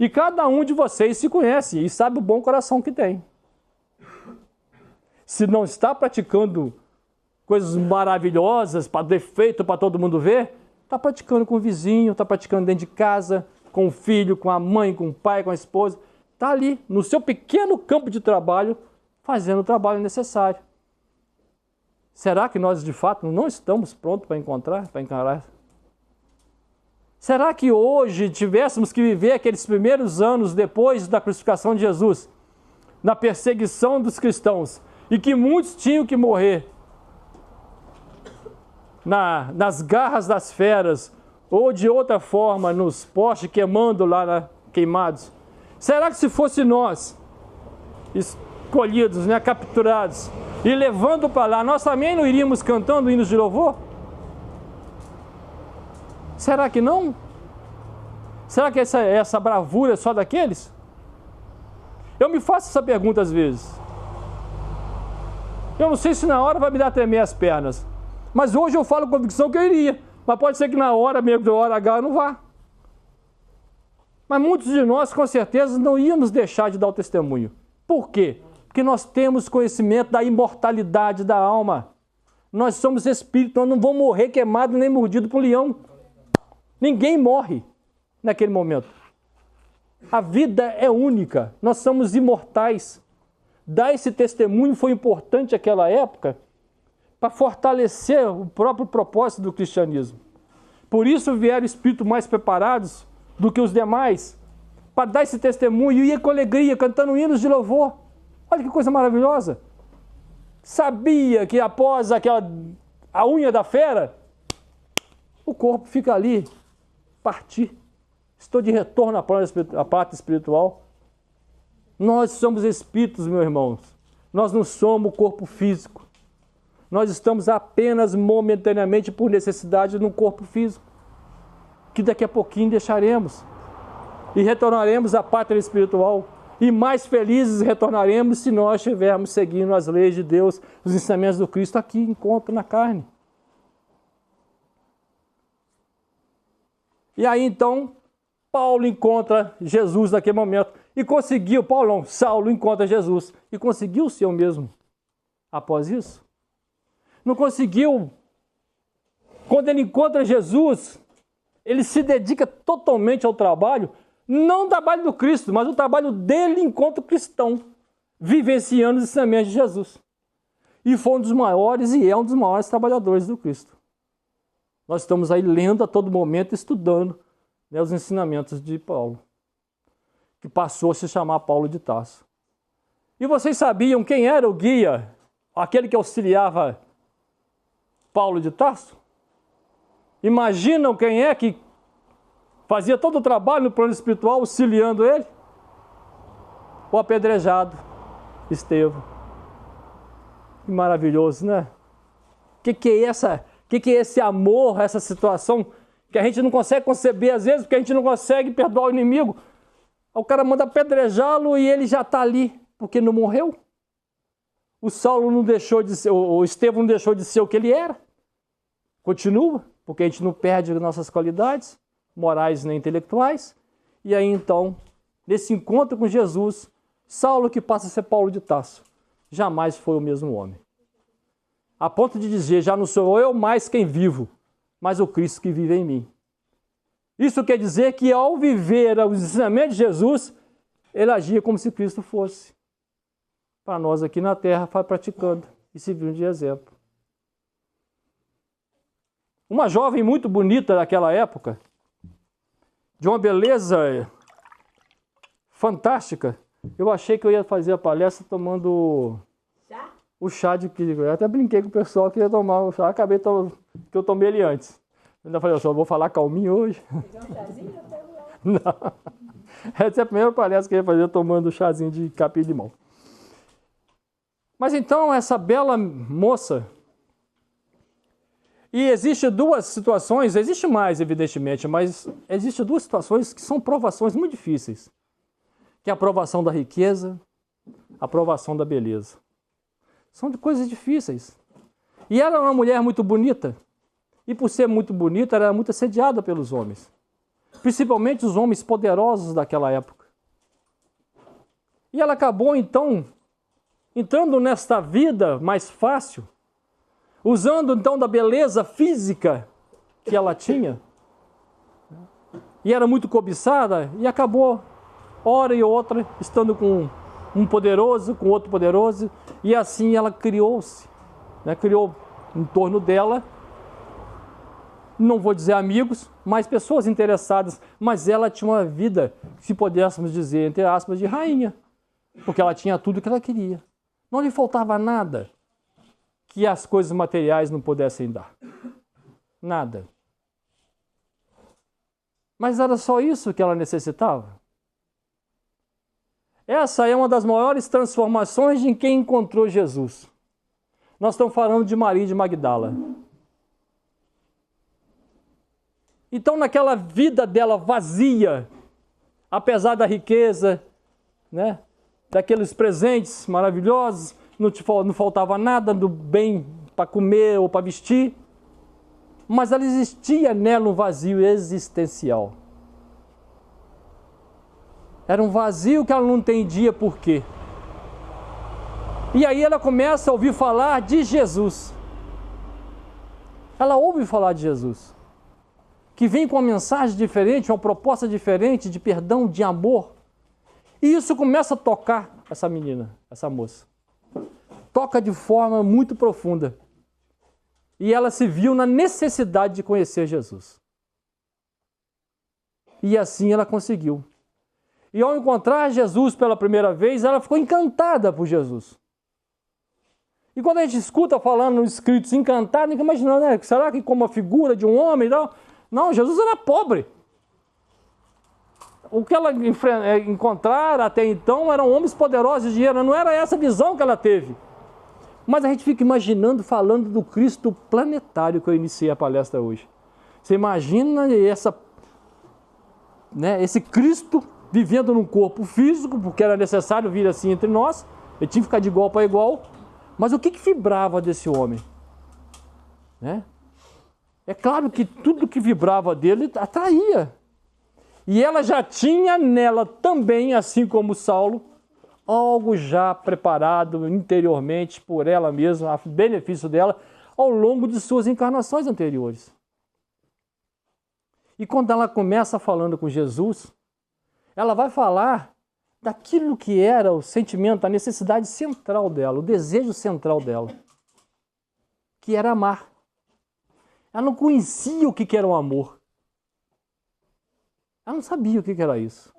E cada um de vocês se conhece e sabe o bom coração que tem. Se não está praticando coisas maravilhosas, para defeito, para todo mundo ver, está praticando com o vizinho, está praticando dentro de casa, com o filho, com a mãe, com o pai, com a esposa. Está ali, no seu pequeno campo de trabalho, fazendo o trabalho necessário. Será que nós, de fato, não estamos prontos para encarar? Será que hoje tivéssemos que viver aqueles primeiros anos depois da crucificação de Jesus, na perseguição dos cristãos, e que muitos tinham que morrer nas garras das feras, ou de outra forma, nos postes queimando lá, queimados? Será que se fosse nós, escolhidos, né, capturados, e levando para lá, nós também não iríamos cantando hinos de louvor? Será que não? Será que essa bravura é só daqueles? Eu me faço essa pergunta às vezes. Eu não sei se na hora vai me dar tremer as pernas, mas hoje eu falo com convicção que eu iria, mas pode ser que na hora mesmo, da hora H, eu não vá. Mas muitos de nós, com certeza, não íamos deixar de dar o testemunho. Por quê? Porque nós temos conhecimento da imortalidade da alma. Nós somos espíritos, nós não vamos morrer queimado nem mordido por um leão. Ninguém morre naquele momento. A vida é única, nós somos imortais. Dar esse testemunho foi importante naquela época para fortalecer o próprio propósito do cristianismo. Por isso vieram espíritos mais preparados do que os demais, para dar esse testemunho e ir com alegria, cantando hinos de louvor. Olha que coisa maravilhosa. Sabia que após a unha da fera, o corpo fica ali, partir. Estou de retorno à pátria espiritual. Nós somos espíritos, meus irmãos. Nós não somos corpo físico. Nós estamos apenas momentaneamente por necessidade no corpo físico, que daqui a pouquinho deixaremos. E retornaremos à pátria espiritual. E mais felizes retornaremos se nós estivermos seguindo as leis de Deus, os ensinamentos do Cristo aqui em corpo, na carne. E aí então, Paulo encontra Jesus naquele momento e conseguiu, Saulo encontra Jesus e conseguiu ser o mesmo após isso. Não conseguiu. Quando ele encontra Jesus, ele se dedica totalmente ao trabalho, não o trabalho do Cristo, mas o trabalho dele enquanto cristão, vivenciando os ensinamentos de Jesus. E foi um dos maiores e é um dos maiores trabalhadores do Cristo. Nós estamos aí lendo a todo momento, estudando, né, os ensinamentos de Paulo, que passou a se chamar Paulo de Tarso. E vocês sabiam quem era o guia, aquele que auxiliava Paulo de Tarso? Imaginam quem é que fazia todo o trabalho no plano espiritual, auxiliando ele? O apedrejado, Estevão. Que maravilhoso, né? O que é esse amor, essa situação que a gente não consegue conceber às vezes, porque a gente não consegue perdoar o inimigo? O cara manda apedrejá-lo e ele já está ali, porque não morreu. O Saulo não deixou de ser, o Estevão não deixou de ser o que ele era. Continua, porque a gente não perde nossas qualidades morais nem intelectuais. E aí então, nesse encontro com Jesus, Saulo, que passa a ser Paulo de Tarso, jamais foi o mesmo homem. A ponto de dizer, já não sou eu mais quem vivo, mas o Cristo que vive em mim. Isso quer dizer que ao viver os ensinamentos de Jesus, ele agia como se Cristo fosse. Para nós aqui na terra, vai praticando e servindo de exemplo. Uma jovem muito bonita daquela época, de uma beleza fantástica, eu achei que eu ia fazer a palestra tomando o chá de quigo. Eu até brinquei com o pessoal que ia tomar o chá, acabei que eu tomei ele antes. Eu ainda falei, eu só vou falar calminho hoje. Fazer um chazinho até lá. Não. Essa é a primeira palestra que eu ia fazer tomando o chazinho de capim de limão. Mas então, essa bela moça... E existem duas situações, existe mais, evidentemente, mas existem duas situações que são provações muito difíceis. Que é a provação da riqueza, a provação da beleza. São coisas difíceis. E ela era uma mulher muito bonita. E por ser muito bonita, ela era muito assediada pelos homens. Principalmente os homens poderosos daquela época. E ela acabou, então, entrando nesta vida mais fácil, usando, então, da beleza física que ela tinha. E era muito cobiçada, e acabou, hora e outra, estando com um poderoso, com outro poderoso, e assim ela criou-se, né? Criou em torno dela, não vou dizer amigos, mas pessoas interessadas, mas ela tinha uma vida, se pudéssemos dizer, entre aspas, de rainha, porque ela tinha tudo que ela queria. Não lhe faltava nada que as coisas materiais não pudessem dar. Nada. Mas era só isso que ela necessitava? Essa é uma das maiores transformações de quem encontrou Jesus. Nós estamos falando de Maria de Magdala. Então, naquela vida dela vazia, apesar da riqueza, né, daqueles presentes maravilhosos, não faltava nada do bem para comer ou para vestir, mas ela existia nela um vazio existencial. Era um vazio que ela não entendia por quê. E aí ela começa a ouvir falar de Jesus. Ela ouve falar de Jesus, que vem com uma mensagem diferente, uma proposta diferente de perdão, de amor. E isso começa a tocar essa menina, essa moça. Toca de forma muito profunda. E ela se viu na necessidade de conhecer Jesus. E assim ela conseguiu. E ao encontrar Jesus pela primeira vez, ela ficou encantada por Jesus. E quando a gente escuta falando nos escritos encantado, fica imaginando, né? Será que como a figura de um homem e tal? Não, Jesus era pobre. O que ela encontrara até então eram homens poderosos de dinheiro. Não era essa visão que ela teve. Mas a gente fica imaginando, falando do Cristo planetário que eu iniciei a palestra hoje. Você imagina esse Cristo vivendo num corpo físico, porque era necessário vir assim entre nós. Ele tinha que ficar de igual para igual. Mas o que vibrava desse homem? Né? É claro que tudo que vibrava dele atraía. E ela já tinha nela também, assim como Saulo, algo já preparado interiormente por ela mesma, a benefício dela, ao longo de suas encarnações anteriores. E quando ela começa falando com Jesus, ela vai falar daquilo que era o sentimento, a necessidade central dela, o desejo central dela, que era amar. Ela não conhecia o que era o amor. Ela não sabia o que era isso.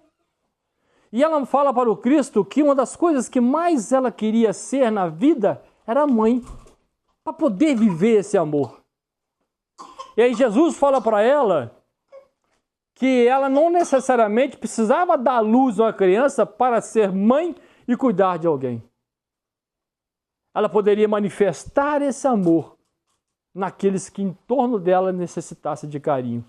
E ela fala para o Cristo que uma das coisas que mais ela queria ser na vida era mãe, para poder viver esse amor. E aí Jesus fala para ela que ela não necessariamente precisava dar à luz a uma criança para ser mãe e cuidar de alguém. Ela poderia manifestar esse amor naqueles que em torno dela necessitassem de carinho.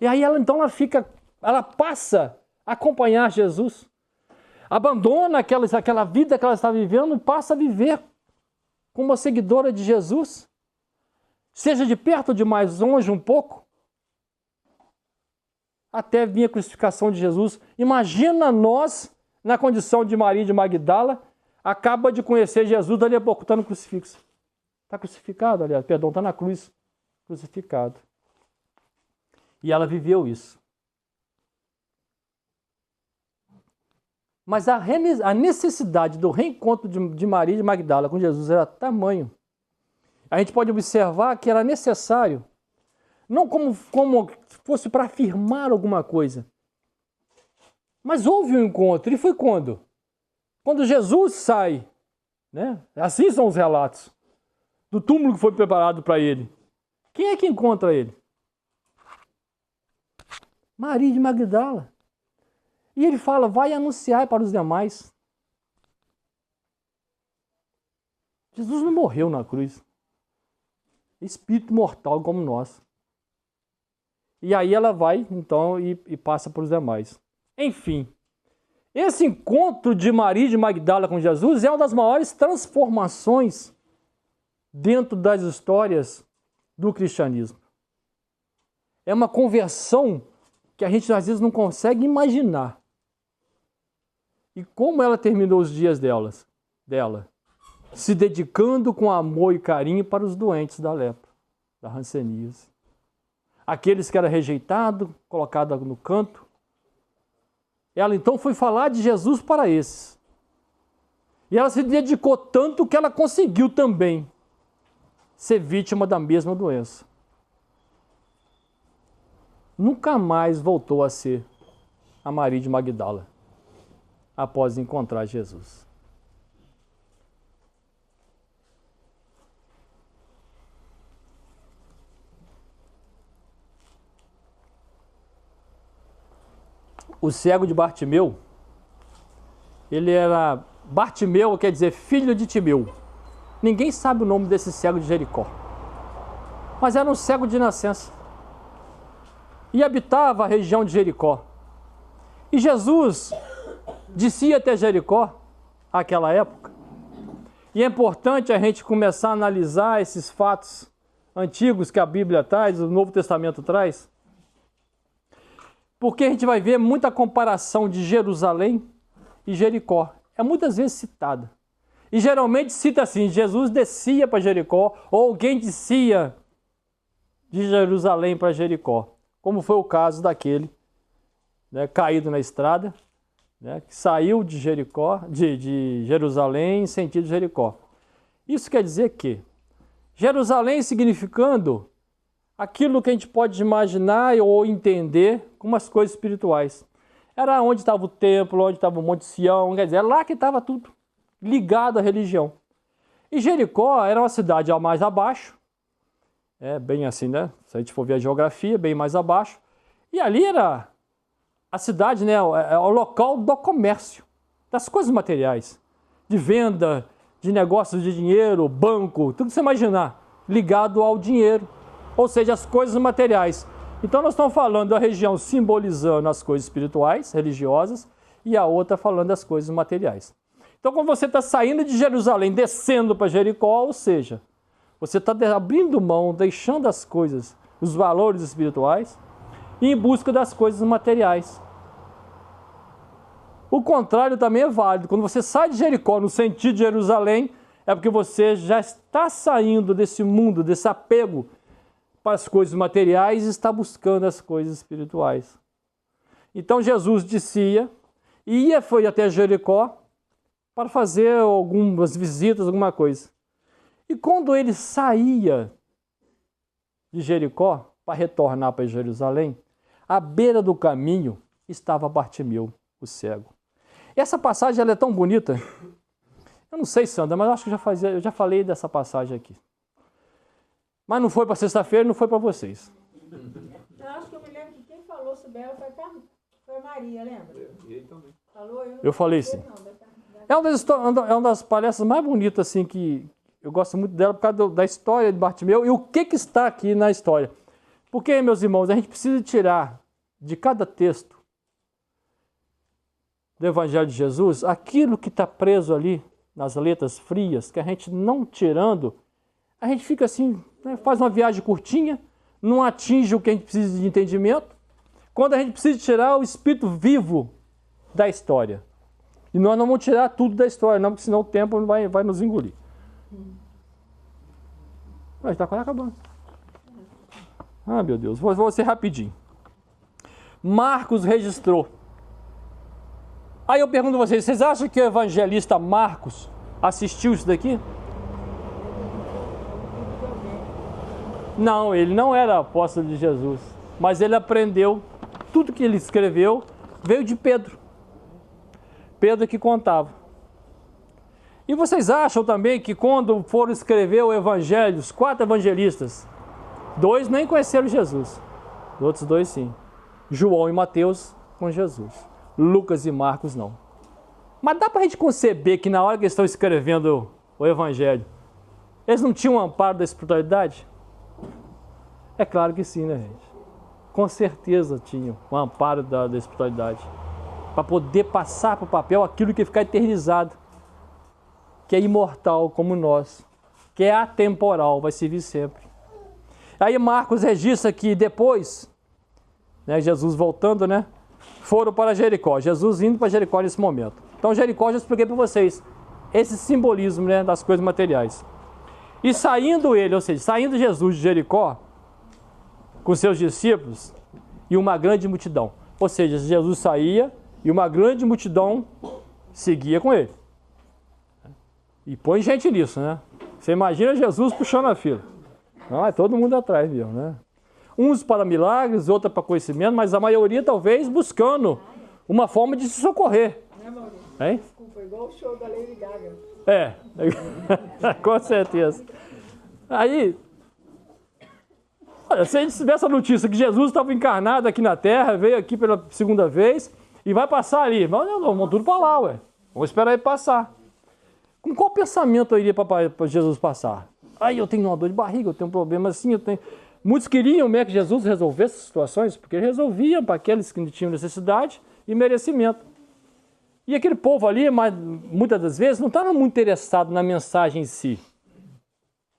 E aí ela passa a acompanhar Jesus, abandona aquela vida que ela está vivendo e passa a viver como uma seguidora de Jesus, seja de perto ou de mais longe um pouco, até vir a crucificação de Jesus. Imagina nós, na condição de Maria de Magdala, acaba de conhecer Jesus, dali a pouco está no crucifixo. Está crucificado, aliás, perdão, está na cruz, crucificado. E ela viveu isso. Mas a necessidade do reencontro de Maria de Magdala com Jesus era tamanho. A gente pode observar que era necessário, não como fosse para afirmar alguma coisa, mas houve um encontro. E foi quando? Quando Jesus sai, né? Assim são os relatos, do túmulo que foi preparado para ele. Quem é que encontra ele? Maria de Magdala. E ele fala, vai anunciar para os demais. Jesus não morreu na cruz. Espírito mortal como nós. E aí ela vai, então, e passa para os demais. Enfim, esse encontro de Maria de Magdala com Jesus é uma das maiores transformações dentro das histórias do cristianismo. É uma conversão que a gente às vezes não consegue imaginar. E como ela terminou os dias dela? Se dedicando com amor e carinho para os doentes da lepra, da hanseníase. Aqueles que eram rejeitados, colocados no canto. Ela então foi falar de Jesus para esses. E ela se dedicou tanto que ela conseguiu também ser vítima da mesma doença. Nunca mais voltou a ser a Maria de Magdala após encontrar Jesus. O cego de Bartimeu, Bartimeu quer dizer filho de Timeu. Ninguém sabe o nome desse cego de Jericó. Mas era um cego de nascença. E habitava a região de Jericó. E Jesus descia até Jericó, naquela época. E é importante a gente começar a analisar esses fatos antigos que a Bíblia traz, o Novo Testamento traz. Porque a gente vai ver muita comparação de Jerusalém e Jericó. É muitas vezes citada. E geralmente cita assim, Jesus descia para Jericó, ou alguém descia de Jerusalém para Jericó. Como foi o caso daquele, né, caído na estrada, né, que saiu de Jericó, de Jerusalém em sentido Jericó. Isso quer dizer que Jerusalém significando aquilo que a gente pode imaginar ou entender como as coisas espirituais. Era onde estava o templo, onde estava o Monte Sião, quer dizer, é lá que estava tudo ligado à religião. E Jericó era uma cidade mais abaixo, bem assim, né? Se a gente for ver a geografia, bem mais abaixo. E ali era a cidade, né? É o local do comércio, das coisas materiais, de venda, de negócios de dinheiro, banco, tudo que você imaginar, ligado ao dinheiro. Ou seja, as coisas materiais. Então nós estamos falando da região simbolizando as coisas espirituais, religiosas, e a outra falando das coisas materiais. Então quando você está saindo de Jerusalém, descendo para Jericó, ou seja, você está abrindo mão, deixando as coisas, os valores espirituais, e em busca das coisas materiais. O contrário também é válido. Quando você sai de Jericó no sentido de Jerusalém, é porque você já está saindo desse mundo, desse apego para as coisas materiais e está buscando as coisas espirituais. Então Jesus descia, foi até Jericó para fazer algumas visitas, alguma coisa. E quando ele saía de Jericó para retornar para Jerusalém, à beira do caminho estava Bartimeu, o cego. Essa passagem ela é tão bonita. Eu não sei, Sandra, mas eu acho que eu já falei dessa passagem aqui. Mas não foi para sexta-feira, não foi para vocês. Eu acho que eu me lembro que quem falou sobre ela foi a Maria, lembra? E ele também. Falou, Eu falei sim. É uma das palestras mais bonitas assim, que eu gosto muito dela por causa da história de Bartimeu e o que está aqui na história. Porque, meus irmãos, a gente precisa tirar de cada texto do Evangelho de Jesus aquilo que está preso ali nas letras frias, que a gente não tirando, a gente fica assim, né, faz uma viagem curtinha, não atinge o que a gente precisa de entendimento, quando a gente precisa tirar o espírito vivo da história. E nós não vamos tirar tudo da história, não, porque senão o tempo vai nos engolir. Mas está quase acabando. Ah, meu Deus, vou ser rapidinho. Marcos registrou. Aí eu pergunto a vocês acham que o evangelista Marcos assistiu isso daqui? Não, ele não era apóstolo de Jesus, mas ele aprendeu, tudo que ele escreveu veio de Pedro. Pedro que contava. E vocês acham também que quando foram escrever o evangelho, os 4 evangelistas, 2 nem conheceram Jesus, os outros 2 sim, João e Mateus com Jesus, Lucas e Marcos não. Mas dá para a gente conceber que na hora que eles estão escrevendo o evangelho, eles não tinham um amparo da espiritualidade? É claro que sim, né, gente? Com certeza tinham um amparo da espiritualidade, para poder passar para o papel aquilo que ficar eternizado, que é imortal como nós, que é atemporal, vai servir sempre. Aí Marcos registra que depois, né, Jesus voltando, né, foram para Jericó. Jesus indo para Jericó nesse momento. Então Jericó já expliquei para vocês, esse simbolismo, né, das coisas materiais. E saindo ele, ou seja, saindo Jesus de Jericó, com seus discípulos e uma grande multidão. Ou seja, Jesus saía e uma grande multidão seguia com ele. E põe gente nisso, né? Você imagina Jesus puxando a fila. Não, é todo mundo atrás mesmo, né? Uns para milagres, outros para conhecimento, mas a maioria talvez buscando uma forma de se socorrer. Né, Maurício? Hein? Desculpa, igual o show da Lady Gaga. É, com certeza. Aí, olha, se a gente tivesse a notícia que Jesus estava encarnado aqui na Terra, veio aqui pela segunda vez e vai passar ali. Mas não, vamos tudo para lá, ué. Vamos esperar ele passar. Com qual pensamento eu iria para Jesus passar? Aí eu tenho uma dor de barriga, eu tenho um problema assim, eu tenho... Muitos queriam mesmo que Jesus resolvesse essas situações, porque ele resolvia para aqueles que tinham necessidade e merecimento. E aquele povo ali, muitas das vezes, não estava muito interessado na mensagem em si.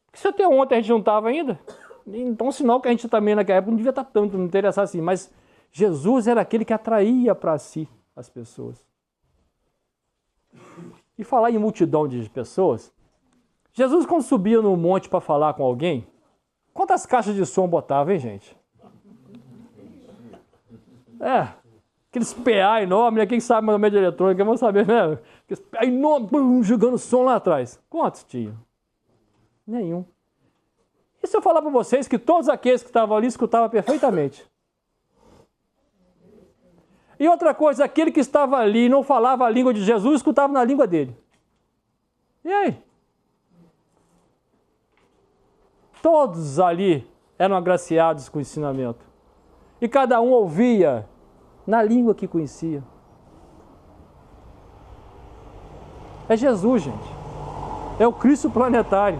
Porque se até ontem a gente não estava ainda, então sinal que a gente também naquela época não devia estar tanto, não interessar assim. Mas Jesus era aquele que atraía para si as pessoas. E falar em multidão de pessoas, Jesus quando subia no monte para falar com alguém, quantas caixas de som botava, hein, gente? Aqueles PA enormes, né? Quem sabe mais ou menos de eletrônica, vamos saber, né? Aqueles PA enormes, jogando som lá atrás. Quantos tinha? Nenhum. E se eu falar para vocês que todos aqueles que estavam ali escutavam perfeitamente? E outra coisa, aquele que estava ali e não falava a língua de Jesus, escutava na língua dele. E aí? Todos ali eram agraciados com o ensinamento. E cada um ouvia na língua que conhecia. É Jesus, gente. É o Cristo planetário,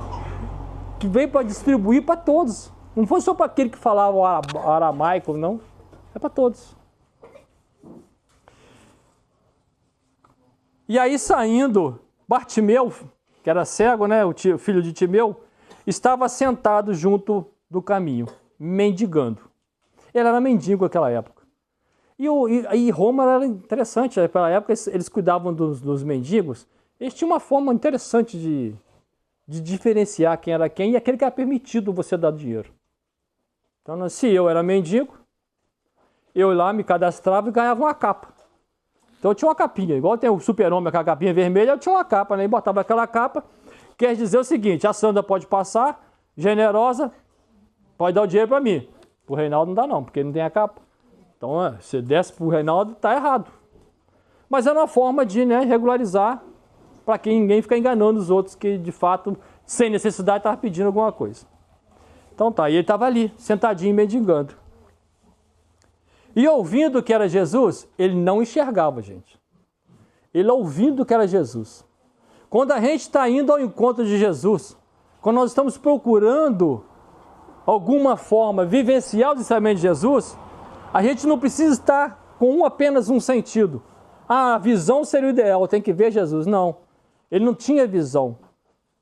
que veio para distribuir para todos. Não foi só para aquele que falava o aramaico, não. É para todos. E aí saindo, Bartimeu, que era cego, né, o filho de Timeu, estava sentado junto do caminho, mendigando. Ele era mendigo naquela época. E Roma era interessante, naquela época eles cuidavam dos mendigos. Eles tinham uma forma interessante de diferenciar quem era quem e aquele que era permitido você dar dinheiro. Então, se eu era mendigo, eu lá me cadastrava e ganhava uma capa. Então eu tinha uma capinha, igual tem o Super-Homem com a capinha vermelha, eu tinha uma capa, né? E botava aquela capa, quer dizer o seguinte, a Sandra pode passar, generosa, pode dar o dinheiro para mim. Pro Reinaldo não dá não, porque ele não tem a capa. Então, se desce pro Reinaldo, tá errado. Mas era uma forma de, né, regularizar, para que ninguém ficar enganando os outros que, de fato, sem necessidade, estavam pedindo alguma coisa. Então tá, e ele estava ali, sentadinho, mendigando. E ouvindo que era Jesus, ele não enxergava, gente. Ele ouvindo que era Jesus. Quando a gente está indo ao encontro de Jesus, quando nós estamos procurando alguma forma vivenciar o ensinamento de Jesus, a gente não precisa estar com apenas um sentido. Ah, a visão seria o ideal, tem que ver Jesus. Não, ele não tinha visão,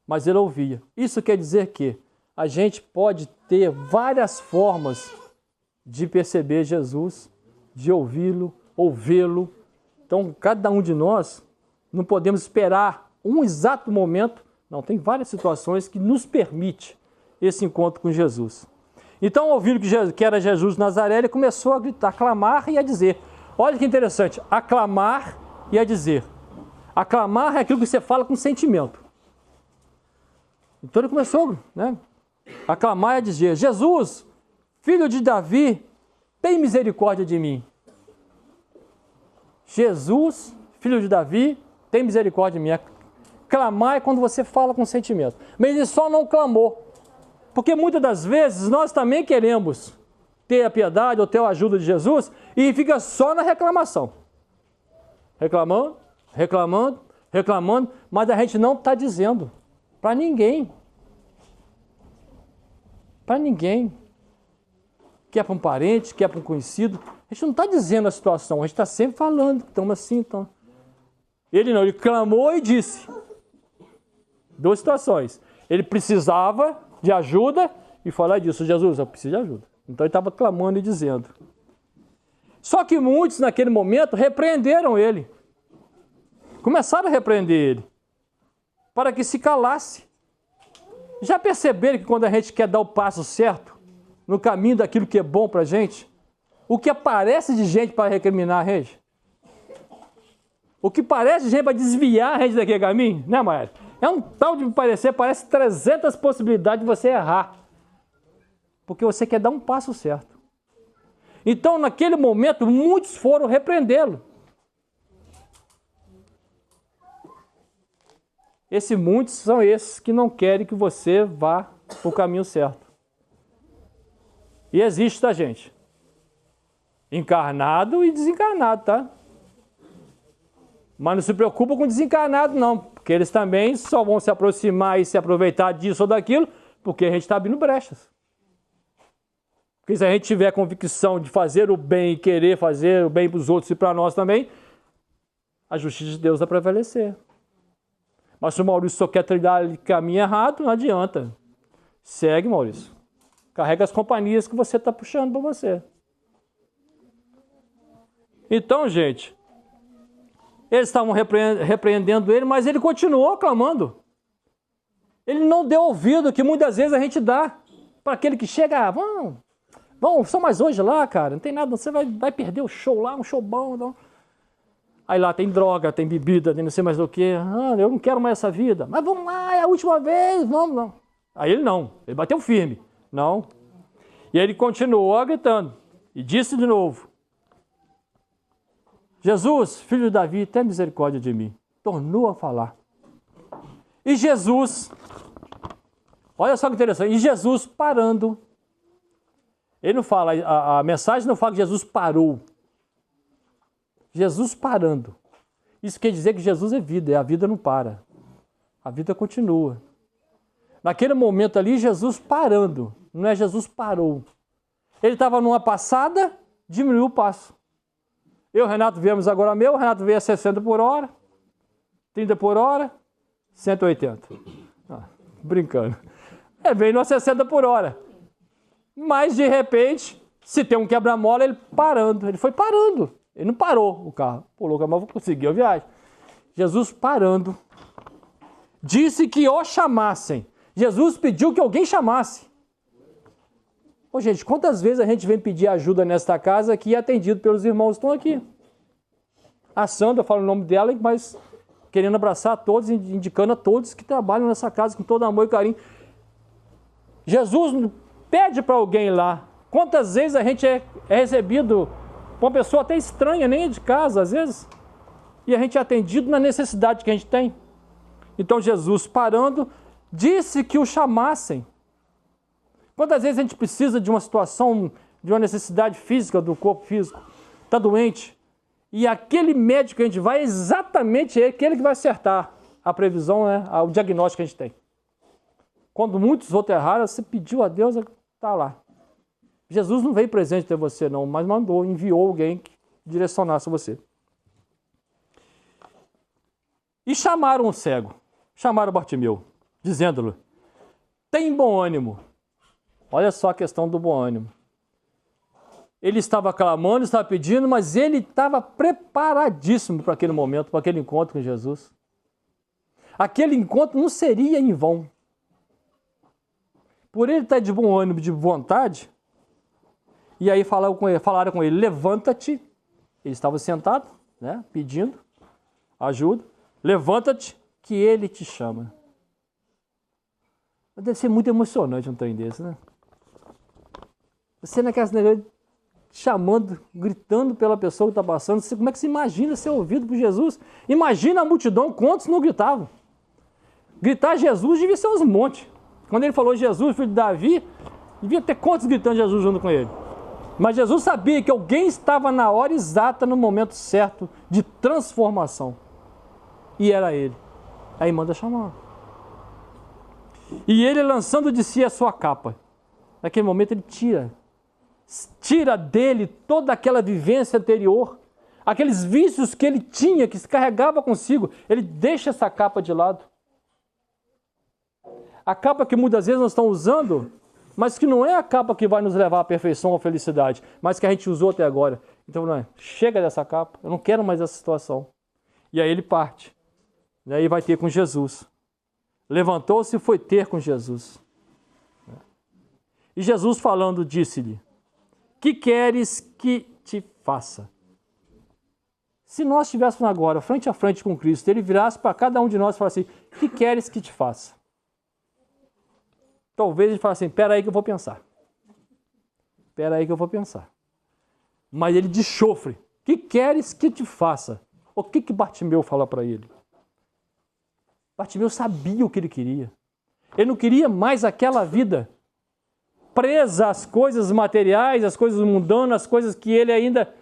mas ele ouvia. Isso quer dizer que a gente pode ter várias formas de perceber Jesus, de ouvi-lo, ouvi-lo. Então, cada um de nós não podemos esperar um exato momento. Não, tem várias situações que nos permite esse encontro com Jesus. Então, ouvindo que era Jesus de Nazaré, ele começou a gritar, a clamar e a dizer. Olha que interessante, aclamar e a dizer. Aclamar é aquilo que você fala com sentimento. Então ele começou, né, a clamar e a dizer, Jesus, filho de Davi, tem misericórdia de mim. Jesus, filho de Davi, tem misericórdia de mim. Clamar é quando você fala com sentimento. Mas ele só não clamou. Porque muitas das vezes nós também queremos ter a piedade ou ter a ajuda de Jesus e fica só na reclamação. Reclamando, reclamando, reclamando, mas a gente não está dizendo para ninguém. Para ninguém. Quer para um parente, quer para um conhecido. A gente não está dizendo a situação, a gente está sempre falando, estamos assim, então. Ele não, ele clamou e disse. Duas situações. Ele precisava de ajuda e falar disso, Jesus, eu preciso de ajuda. Então ele estava clamando e dizendo. Só que muitos naquele momento repreenderam ele. Começaram a repreender ele. Para que se calasse. Já perceberam que quando a gente quer dar o passo certo, no caminho daquilo que é bom para a gente, o que aparece de gente para recriminar a gente? O que parece de gente para desviar a gente daquele caminho, né, Maia? É um tal de parecer, parece 300 possibilidades de você errar. Porque você quer dar um passo certo. Então, naquele momento, muitos foram repreendê-lo. Esses muitos são esses que não querem que você vá para o caminho certo. E existe, tá, gente? Encarnado e desencarnado, tá? Mas não se preocupa com desencarnado, não. Porque eles também só vão se aproximar e se aproveitar disso ou daquilo, porque a gente está abrindo brechas. Porque se a gente tiver convicção de fazer o bem e querer fazer o bem para os outros e para nós também, a justiça de Deus vai prevalecer. Mas se o Maurício só quer trilhar o caminho errado, não adianta. Segue, Maurício. Carrega as companhias que você está puxando para você. Então, gente, eles estavam repreendendo ele, mas ele continuou clamando. Ele não deu ouvido que muitas vezes a gente dá para aquele que chega, vamos, só mais hoje lá, cara, não tem nada, você vai perder o show lá, um show bom. Não. Aí lá tem droga, tem bebida, tem não sei mais o que. Eu não quero mais essa vida. Mas vamos lá, é a última vez, vamos, não. Aí ele não, ele bateu firme. Não. E ele continuou gritando e disse de novo, Jesus, filho de Davi, tem misericórdia de mim. Tornou a falar. E Jesus, olha só que interessante, e Jesus parando. Ele não fala, a mensagem não fala que Jesus parou. Jesus parando. Isso quer dizer que Jesus é vida, e a vida não para. A vida continua. Naquele momento ali, Jesus parando. Não é Jesus parou. Ele estava numa passada, diminuiu o passo. Eu e o Renato viemos agora o Renato veio a 60 por hora, 30 por hora, 180. Brincando. Veio a 60 por hora. Mas, de repente, se tem um quebra-mola, ele parando. Ele foi parando. Ele não parou o carro. Pulou com a mão, conseguiu a viagem. Jesus parando. Disse que o chamassem. Jesus pediu que alguém chamasse. Ô, gente, quantas vezes a gente vem pedir ajuda nesta casa aqui e é atendido pelos irmãos que estão aqui? A Sandra, eu falo o nome dela, mas querendo abraçar a todos, indicando a todos que trabalham nessa casa com todo amor e carinho. Jesus pede para alguém lá. Quantas vezes a gente é recebido por uma pessoa até estranha, nem é de casa, às vezes, e a gente é atendido na necessidade que a gente tem. Então Jesus, parando, disse que o chamassem. Quantas vezes a gente precisa de uma situação, de uma necessidade física do corpo físico, está doente, e aquele médico que a gente vai, exatamente aquele que vai acertar a previsão, né, o diagnóstico que a gente tem. Quando muitos outros erraram, você pediu a Deus, está lá. Jesus não veio presente até você não, mas enviou alguém que direcionasse você. E chamaram o cego, chamaram Bartimeu, dizendo-lhe, tem bom ânimo. Olha só a questão do bom ânimo. Ele estava clamando, estava pedindo, mas ele estava preparadíssimo para aquele momento, para aquele encontro com Jesus. Aquele encontro não seria em vão. Por ele estar de bom ânimo, de vontade, e aí falaram com ele, levanta-te. Ele estava sentado, né, pedindo ajuda. Levanta-te, que ele te chama. Deve ser muito emocionante um trem desse, né? Você naquelas negócios chamando, gritando pela pessoa que está passando. Como é que você imagina ser ouvido por Jesus? Imagina a multidão, quantos não gritavam? Gritar Jesus devia ser uns montes. Quando ele falou Jesus, filho de Davi, devia ter quantos gritando Jesus junto com ele? Mas Jesus sabia que alguém estava na hora exata, no momento certo de transformação. E era ele. Aí manda chamar. E ele, lançando de si a sua capa, naquele momento ele tira dele toda aquela vivência anterior, aqueles vícios que ele tinha, que se carregava consigo, ele deixa essa capa de lado. A capa que muitas vezes nós estamos usando, mas que não é a capa que vai nos levar à perfeição ou à felicidade, mas que a gente usou até agora. Então, não é, chega dessa capa, eu não quero mais essa situação. E aí ele parte. E aí vai ter com Jesus. Levantou-se e foi ter com Jesus. E Jesus falando, disse-lhe, que queres que te faça? Se nós estivéssemos agora, frente a frente com Cristo, ele virasse para cada um de nós e falasse assim, que queres que te faça? Talvez ele falasse assim, espera aí que eu vou pensar. Espera aí que eu vou pensar. Mas ele de chofre, que queres que te faça? O que Bartimeu fala para ele? Bartimeu sabia o que ele queria. Ele não queria mais aquela vida presa às coisas materiais, às coisas mundanas, às coisas que ele ainda,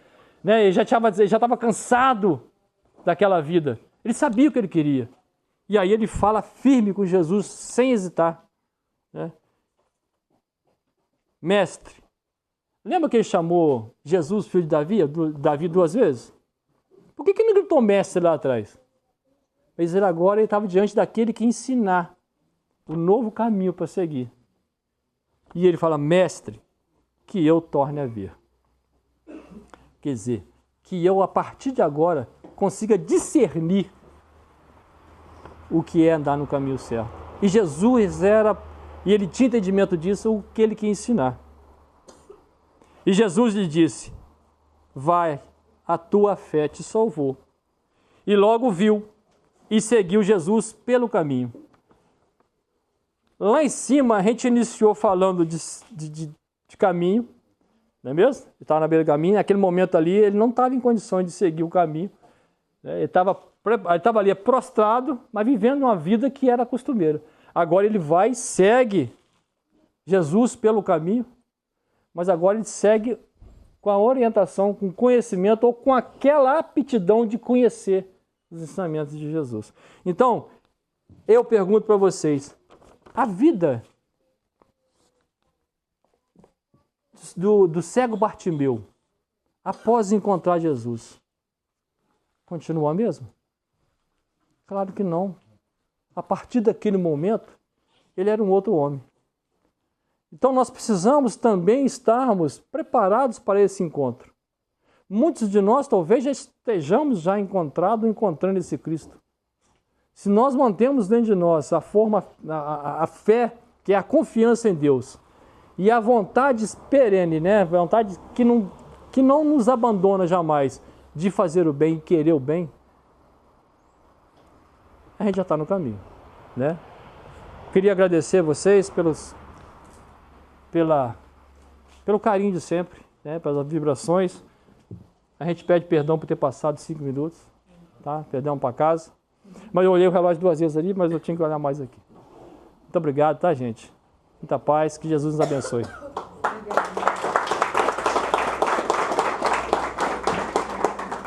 né, já estava cansado daquela vida. Ele sabia o que ele queria. E aí ele fala firme com Jesus, sem hesitar. Né? Mestre. Lembra que ele chamou Jesus, filho de Davi 2 vezes? Por que ele não gritou mestre lá atrás? Mas ele agora estava diante daquele que ensinar o novo caminho para seguir. E ele fala, mestre, que eu torne a ver. Quer dizer, que eu a partir de agora consiga discernir o que é andar no caminho certo. E Jesus e ele tinha entendimento disso, o que ele queria ensinar. E Jesus lhe disse, vai, a tua fé te salvou. E logo viu e seguiu Jesus pelo caminho. Lá em cima, a gente iniciou falando de caminho, não é mesmo? Ele estava na beira do caminho, naquele momento ali, ele não estava em condições de seguir o caminho. Ele estava ali prostrado, mas vivendo uma vida que era costumeira. Agora ele vai e segue Jesus pelo caminho, mas agora ele segue com a orientação, com conhecimento ou com aquela aptidão de conhecer os ensinamentos de Jesus. Então, eu pergunto para vocês, a vida do cego Bartimeu, após encontrar Jesus, continua a mesma? Claro que não. A partir daquele momento, ele era um outro homem. Então nós precisamos também estarmos preparados para esse encontro. Muitos de nós talvez já estejamos encontrando esse Cristo. Se nós mantemos dentro de nós a fé, que é a confiança em Deus, e a vontade perene, né? A vontade que não nos abandona jamais, de fazer o bem, querer o bem, a gente já está no caminho, né? Queria agradecer a vocês pelo carinho de sempre, né? Pelas vibrações. A gente pede perdão por ter passado 5 minutos, tá? Perdão para casa. Mas eu olhei o relógio 2 vezes ali, mas eu tinha que olhar mais aqui. Muito obrigado, tá, gente? muita paz, que Jesus nos abençoe.